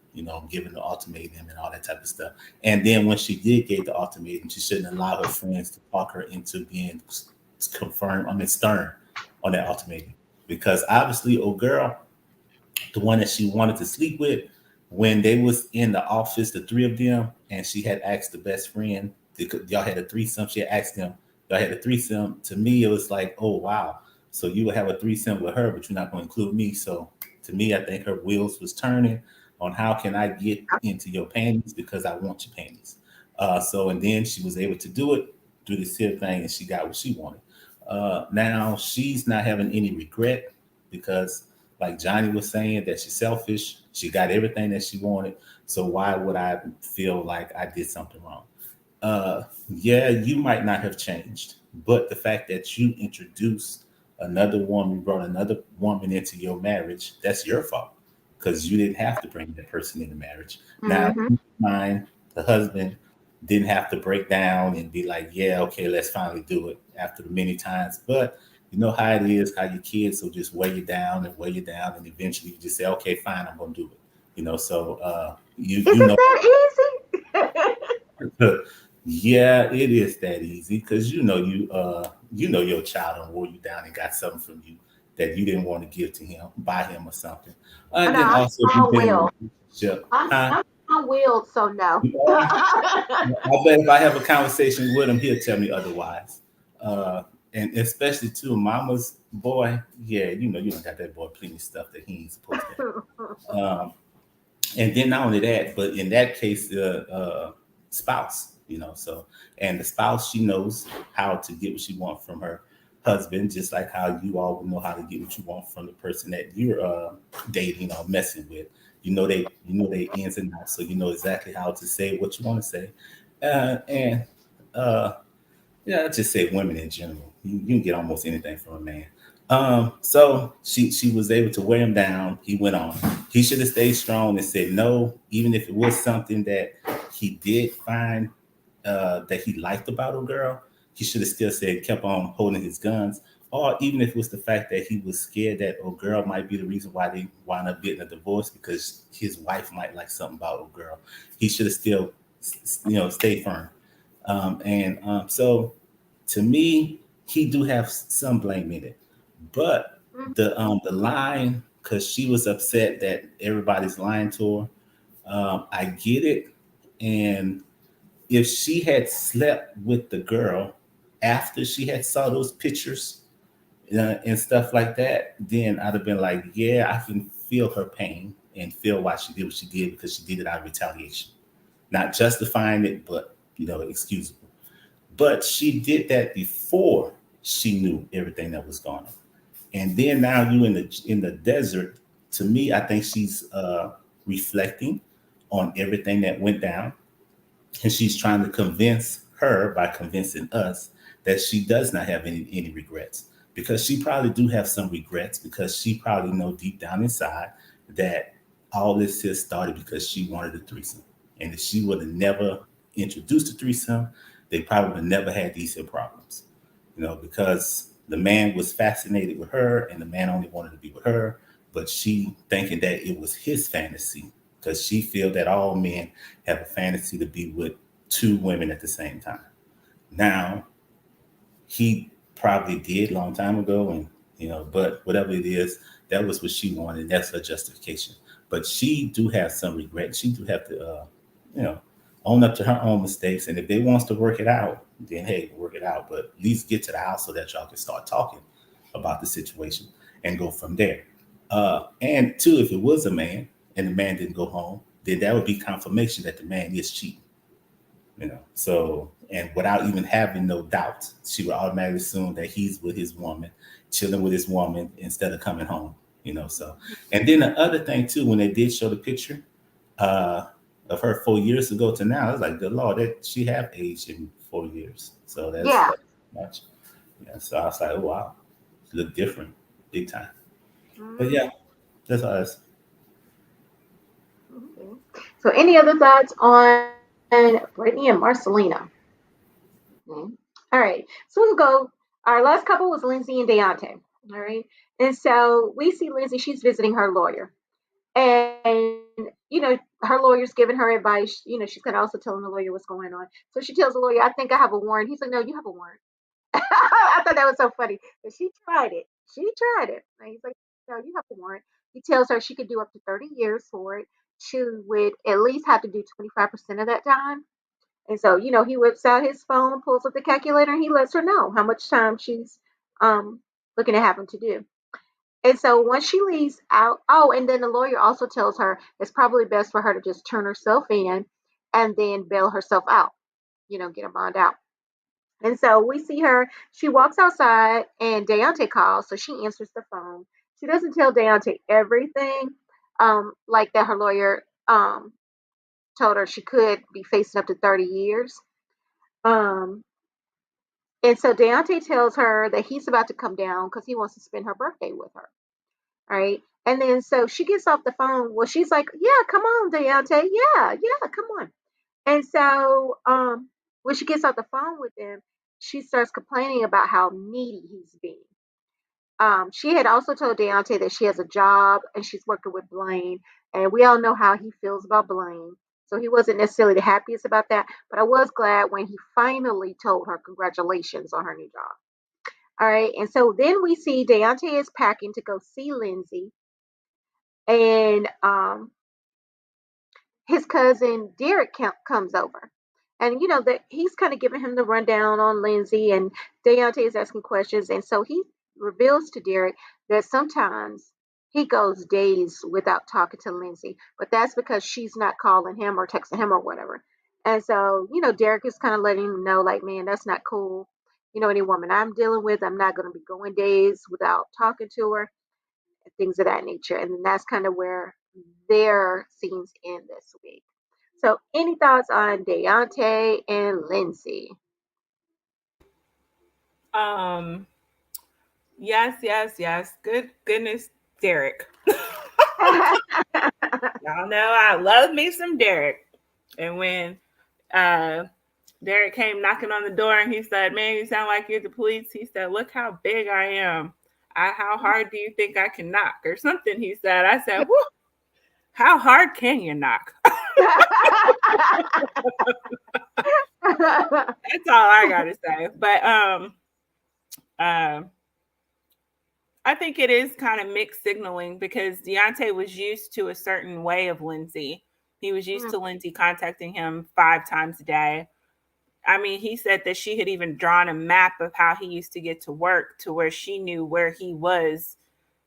giving the ultimatum and all that type of stuff. And then when she did get the ultimatum, she shouldn't allow her friends to talk her into being confirmed. I mean, stern on that ultimatum because obviously, old girl, the one that she wanted to sleep with, when they was in the office, the three of them, and she had asked the best friend, y'all had a threesome. She had asked them, y'all had a threesome. To me, it was like, oh wow, so you would have a threesome with her, but you're not going to include me. So to me, I think her wheels was turning on how can I get into your panties because I want your panties. So and then she was able to do this here thing, and she got what she wanted. Now she's not having any regret because like Johnny was saying, that she's selfish. She got everything that she wanted. So why would I feel like I did something wrong? Yeah, you might not have changed, but the fact that you introduced another woman, brought another woman into your marriage, that's your fault because you didn't have to bring that person into marriage. Now, mhm. mine, the husband didn't have to break down and be like, yeah, okay, let's finally do it after the many times. But you know how it is, how your kids will just weigh you down and weigh you down, and eventually you just say, okay, fine, I'm gonna do it. So you Is you it know that easy? yeah, it is that easy because you know your child and wore you down and got something from you. that you didn't want to give to him, buy him or something. Oh, And no, then I'm also if you've been in a strong-willed. relationship, I'm huh? I'm strong-willed, so no. You are? I bet if I have a conversation with him, he'll tell me otherwise. Uh, and especially too, mama's boy, yeah, you don't got that boy plenty of stuff that he ain't supposed to have. And then not only that, but in that case, spouse, so and the spouse, she knows how to get what she wants from her husband, just like how you all will know how to get what you want from the person that you're dating or messing with. You know they ins and outs, so you know exactly how to say what you want to say, and yeah, I just say women in general. You can get almost anything from a man. So she was able to wear him down. He went on. He should have stayed strong and said no, even if it was something that he did find that he liked about a girl. He should have still said kept on holding his guns. Or even if it was the fact that he was scared that a girl might be the reason why they wound up getting a divorce because his wife might like something about a girl. He should have still, stayed firm. So to me, he do have some blame in it. But the line, because she was upset that everybody's lying to her, I get it. And if she had slept with the girl after she had saw those pictures and stuff like that, then I'd have been like, yeah, I can feel her pain and feel why she did what she did because she did it out of retaliation, not justifying it, but excusable. But she did that before she knew everything that was going on. And then now you in the desert. To me, I think she's reflecting on everything that went down, and she's trying to convince her by convincing us that she does not have any regrets, because she probably do have some regrets, because she probably know deep down inside that all this has started because she wanted a threesome, and if she would have never introduced a threesome, they probably would have never had these here problems, because the man was fascinated with her and the man only wanted to be with her, but she thinking that it was his fantasy, because she feel that all men have a fantasy to be with two women at the same time. Now, he probably did long time ago, and but whatever it is, that was what she wanted. That's her justification. But she do have some regret. She do have to, you know, own up to her own mistakes. And if they wants to work it out, then hey, work it out. But at least get to the house so that y'all can start talking about the situation and go from there. And two, if it was a man and the man didn't go home, then that would be confirmation that the man is cheating. So, and without even having no doubt, she would automatically assume that he's with his woman, chilling with his woman instead of coming home. So, and then the other thing too, when they did show the picture uh of her 4 years ago to now, I was like, good lord, that she have aged in 4 years. So that's Yeah. much. Yeah, so I was like, oh wow, she look different, big time. But Mhm. yeah, that's us. Okay. So, any other thoughts on Brittany and Marcelina? Okay. All right. So we'll go. Our last couple was Lindsay and Deontay. All right. And so we see Lindsay, she's visiting her lawyer. And, her lawyer's giving her advice. She's kind of also telling the lawyer what's going on. So she tells the lawyer, I think I have a warrant. He's like, no, you have a warrant. I thought that was so funny. But she tried it. She tried it. And he's like, no, you have a warrant. He tells her she could do up to 30 years for it. She would at least have to do 25% of that time. And so, he whips out his phone, pulls up the calculator, and he lets her know how much time she's um, looking at having to do. And so once she leaves out, oh, and then the lawyer also tells her it's probably best for her to just turn herself in and then bail herself out, get a bond out. And so we see her, she walks outside and Deontay calls, so she answers the phone. She doesn't tell Deontay everything, like that her lawyer told her she could be facing up to 30 years. Um, and so Deontay tells her that he's about to come down because he wants to spend her birthday with her. Right. And then so she gets off the phone. Well, she's like, yeah, come on, Deontay. Yeah, yeah, come on. And so when she gets off the phone with him, she starts complaining about how needy he's being. She had also told Deontay that she has a job and she's working with Blaine. And we all know how he feels about Blaine. So he wasn't necessarily the happiest about that. But I was glad when he finally told her congratulations on her new job. All right. And so then we see Deontay is packing to go see Lindsay. And his cousin Derek comes over. And you know that he's kind of giving him the rundown on Lindsay, and Deontay is asking questions, and so he reveals to Derek that sometimes he goes days without talking to Lindsay, but that's because she's not calling him or texting him or whatever. And so, you know, Derek is kind of letting him know, like, man, that's not cool. You know, any woman I'm dealing with, I'm not going to be going days without talking to her, and things of that nature. And that's kind of where their scenes end this week. So, any thoughts on Deontay and Lindsay? Um, yes, yes, yes. Good goodness, Derek. Y'all know I love me some Derek. And when uh Derek came knocking on the door and he said, "Man, you sound like you're the police." He said, "Look how big I am. How hard do you think I can knock?" Or something he said. I said, "Whew, how hard can you knock?" That's all I gotta say. But um I think it is kind of mixed signaling because Deontay was used to a certain way of Lindsay. He was used to Lindsay contacting him 5 times a day. I mean, he said that she had even drawn a map of how he used to get to work to where she knew where he was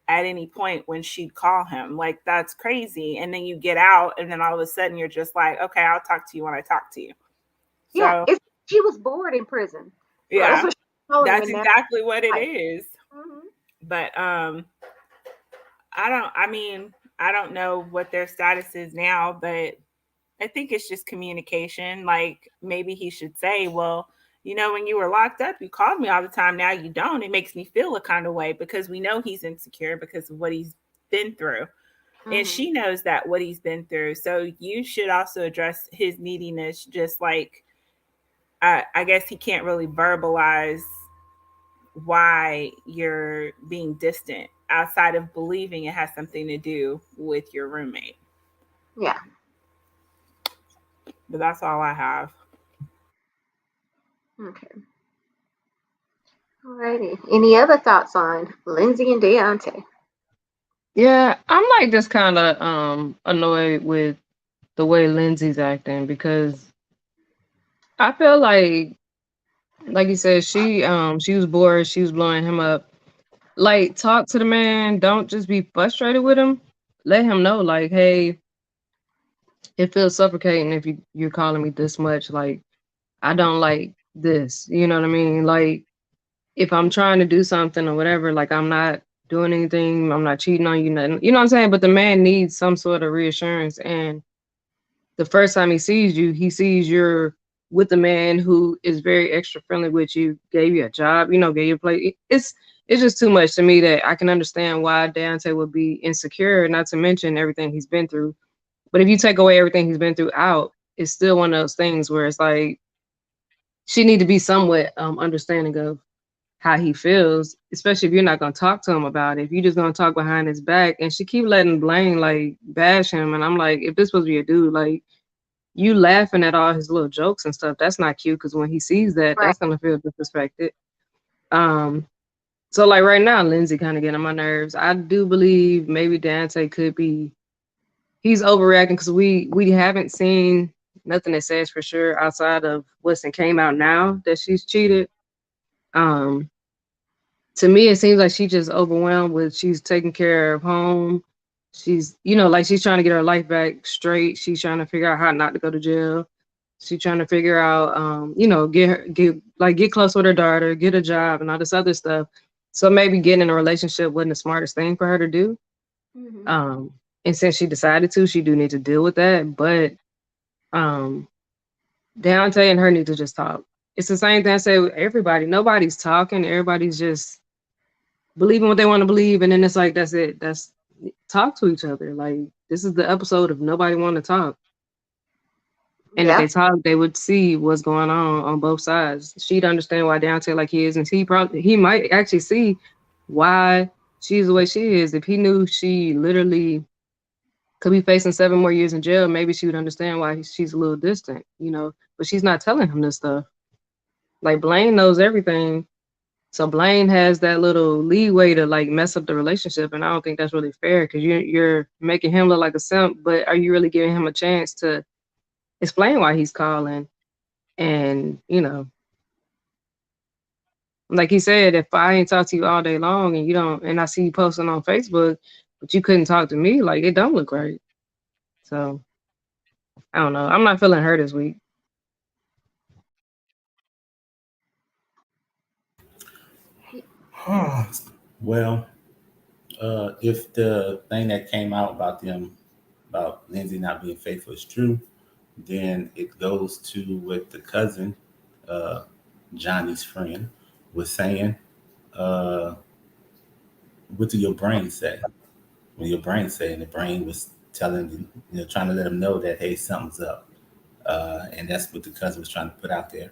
at any point when she'd call him. Like, that's crazy. And then you get out, and then all of a sudden you're just like, okay, I'll talk to you when I talk to you. Yeah, So, she was bored in prison. So that's yeah, what she's telling him that's in that. exactly what it Right. is. Mhm. But I don't know what their status is now, but I think it's just communication. Like, maybe he should say, well, you know, when you were locked up, you called me all the time. Now you don't. It makes me feel a kind of way because we know he's insecure because of what he's been through. And Mhm. she knows that what he's been through. So you should also address his neediness, just like I guess he can't really verbalize why you're being distant outside of believing it has something to do with your roommate. Yeah. But that's all I have. Okay. Alrighty. Any other thoughts on Lindsay and Deontay? Yeah, I'm like just kind of annoyed with the way Lindsay's acting because I feel like you said, she was bored, she was blowing him up. Like, talk to the man, don't just be frustrated with him. Let him know, like, hey, it feels suffocating if you're calling me this much. Like, I don't like this. You know what I mean? Like, if I'm trying to do something or whatever, like I'm not doing anything, I'm not cheating on you, nothing. You know what I'm saying? But the man needs some sort of reassurance. And the first time he sees you, he sees you're with a man who is very extra friendly with you, gave you a job, you know, gave you a place. It's just too much to me that I can understand why Dante would be insecure, not to mention everything he's been through. But if you take away everything he's been through out, it's still one of those things where it's like she need to be somewhat understanding of how he feels, especially if you're not gonna talk to him about it. If you're just gonna talk behind his back, and she keep letting Blaine like bash him, and I'm like, if this supposed to be a dude, like you laughing at all his little jokes and stuff, that's not cute. Because when he sees that, Right. that's gonna feel disrespected. Um, so like right now, Lindsay kind of getting on my nerves. I do believe maybe Dante could be he's overreacting because we haven't seen nothing that says for sure outside of what's came out now that she's cheated. Um, to me, it seems like she's just overwhelmed with she's taking care of home. She's, you know, like she's trying to get her life back straight. She's trying to figure out how not to go to jail. She's trying to figure out, you know, get close with her daughter, get a job, and all this other stuff. So maybe getting in a relationship wasn't the smartest thing for her to do. Mhm. Um, and since she decided to, she do need to deal with that. But um, Dante and her need to just talk. It's the same thing I say with everybody. Nobody's talking. Everybody's just believing what they want to believe, and then it's like that's it. That's talk to each other. Like this is the episode of nobody want to talk. And if Yeah. they talk, they would see what's going on both sides. She'd understand why Dante like he is, and he might actually see why she's the way she is. If he knew she literally could be facing 7 more years in jail, maybe she would understand why she's a little distant, you know. But she's not telling him this stuff. Like Blaine knows everything, So Blaine has that little leeway to like mess up the relationship, and I don't think that's really fair because you're making him look like a simp, but are you really giving him a chance to explain why he's calling? And like he said, if I ain't talk to you all day long and you don't, and I see you posting on Facebook, but you couldn't talk to me, like it don't look right. So I don't know. I'm not feeling her this week. Well, if the thing that came out about Lindsay not being faithful is true, then it goes to what the cousin, uh, Johnny's friend, was saying. Uh, what do your brain say? When your brain say, and the brain was telling trying to let him know that hey, something's up, and that's what the cousin was trying to put out there,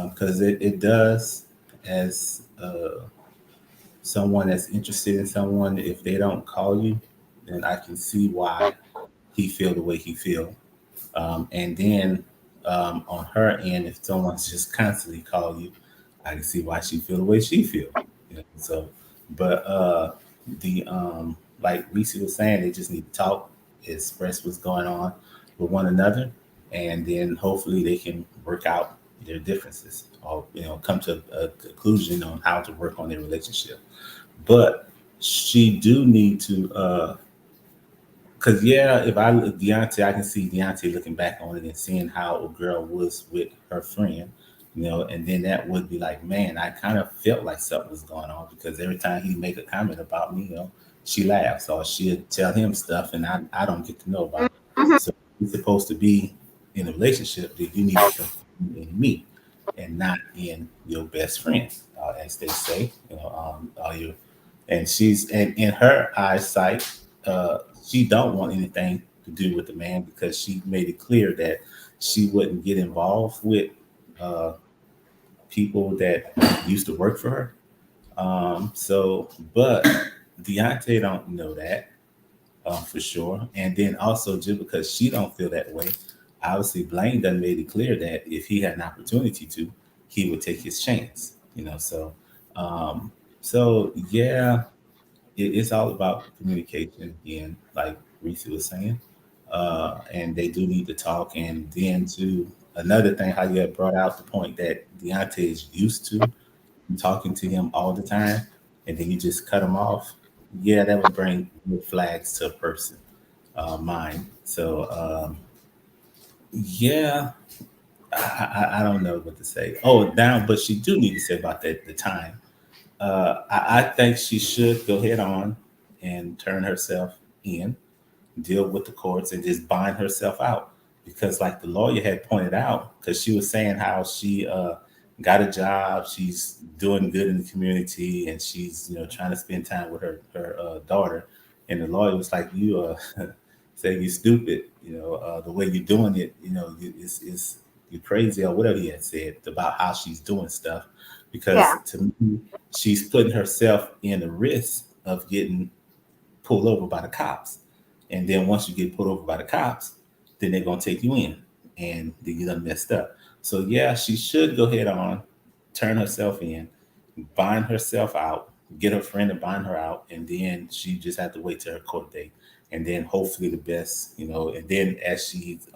because it does as someone that's interested in someone. If they don't call you, then I can see why he feel the way he feel. And then on her end, if someone's just constantly call you, I can see why she feel the way she feel. So, but the like Lisa was saying, they just need to talk, express what's going on with one another, and then hopefully they can work out their differences or come to a conclusion on how to work on their relationship. But she do need to cause yeah, if I look Deontay, I can see Deontay looking back on it and seeing how a girl was with her friend, and then that would be like, man, I kind of felt like something was going on because every time he make a comment about me, she laughs or she'll tell him stuff and I don't get to know about it. Mhm. So you're supposed to be in a relationship that you need to confide in me and not in your best friend, as they say, all your and she's and in her eyesight, she don't want anything to do with the man because she made it clear that she wouldn't get involved with uh, people that used to work for her. But Deontay don't know that for sure. And then also just because she don't feel that way, obviously Blaine done made it clear that if he had an opportunity to, he would take his chance. Um, so yeah, it's all about communication again, like Reese was saying. And they do need to talk. And then to another thing, how you had brought out the point that Deontay is used to talking to him all the time, and then you just cut him off. Yeah, that would bring red flags to a person mind. So yeah, I don't know what to say. Oh, down, but she do need to say about that the time. I think she should go head on and turn herself in, deal with the courts, and just bind herself out. Because, like the lawyer had pointed out, because she was saying how she got a job, she's doing good in the community, and she's trying to spend time with her daughter. And the lawyer was like, "You say you're stupid. The way you're doing it, is you're crazy or whatever he had said about how she's doing stuff." Because Yeah. to me, she's putting herself in the risk of getting pulled over by the cops. And then once you get pulled over by the cops, then they're gonna take you in and then you done messed up. So yeah, she should go ahead on, turn herself in, bind herself out, get her friend to bind her out, and then she just have to wait till her court date. And then hopefully the best, and then as she's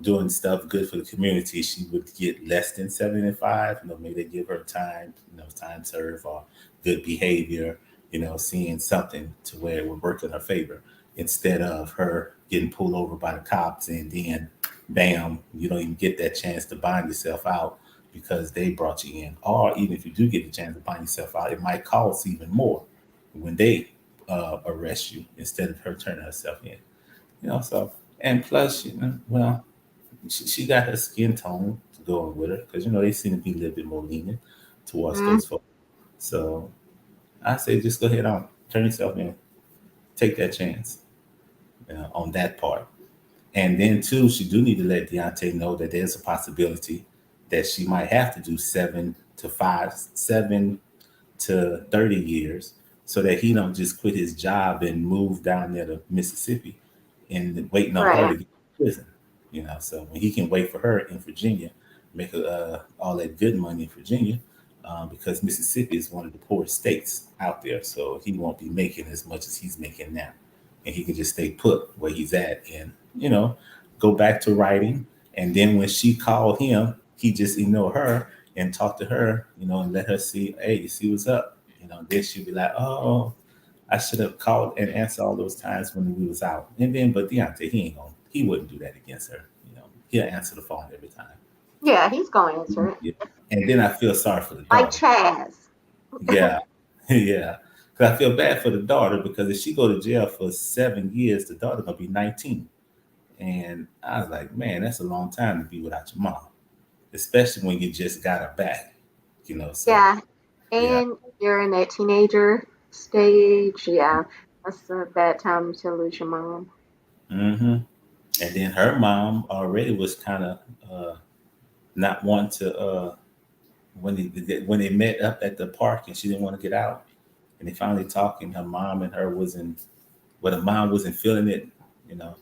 doing stuff good for the community, she would get less than 75. Maybe they give her time, time served or good behavior, seeing something to where it would work in her favor instead of her getting pulled over by the cops and then bam, you don't even get that chance to bind yourself out because they brought you in. Or even if you do get the chance to bind yourself out, it might cost even more when they arrest you instead of her turning herself in. So and plus, well, she got her skin tone going with her because they seem to be a little bit more lenient towards Mm. those folks. So I say just go ahead on, turn yourself in, take that chance on that part. And then too, she do need to let Deontay know that there's a possibility that she might have to do 7 to 30 years, so that he don't just quit his job and move down there to Mississippi and waiting on her Right. to get to prison. So when he can wait for her in Virginia, make all that good money in Virginia, because Mississippi is one of the poorest states out there. So he won't be making as much as he's making now. And he can just stay put where he's at and, go back to writing. And then when she called him, he just ignore her and talk to her, and let her see, hey, you see what's up. Then she'll be like, oh, I should have called and answered all those times when we was out. And then, but Deontay, he wouldn't do that against her. He'll answer the phone every time. Yeah, he's going to answer it. Yeah. And then I feel sorry for the Like daughter. Chaz. Yeah, yeah. Because I feel bad for the daughter because if she go to jail for 7 years, the daughter gonna be 19. And I was like, man, that's a long time to be without your mom, especially when you just got her back. So Yeah, yeah. and you're in that teenager stage. Yeah, that's a bad time to lose your mom. hmm And then her mom already was kind of not wanting to when they met up at the park and she didn't want to get out and they finally talked and her mom and her wasn't well the mom wasn't feeling it, you know,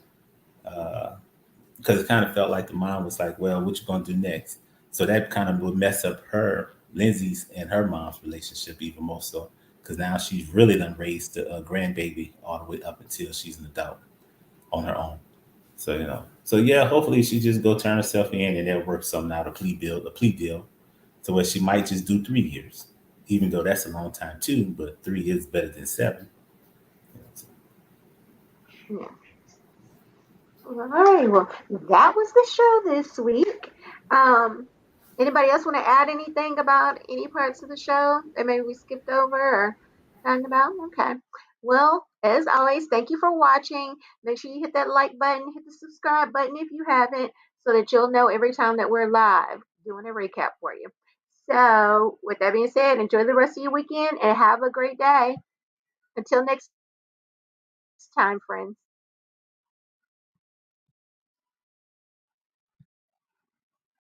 because it kind of felt like the mom was like, well, what you gonna do next? So that kind of would mess up her Lindsay's and her mom's relationship even more so because now she's really done raised a grandbaby all the way up until she's an adult on her own. So so yeah, hopefully she just go turn herself in and they'll work something out, a plea deal, to where she might just do 3 years, even though that's a long time too. But 3 is better than 7. So, Yeah. All right. Well, that was the show this week. Um, Anybody else want to add anything about any parts of the show that maybe we skipped over or talking about? Okay. Well, as always, thank you for watching. Make sure you hit that like button, hit the subscribe button if you haven't, so that you'll know every time that we're live doing a recap for you. So, with that being said, enjoy the rest of your weekend and have a great day. Until next time, friends.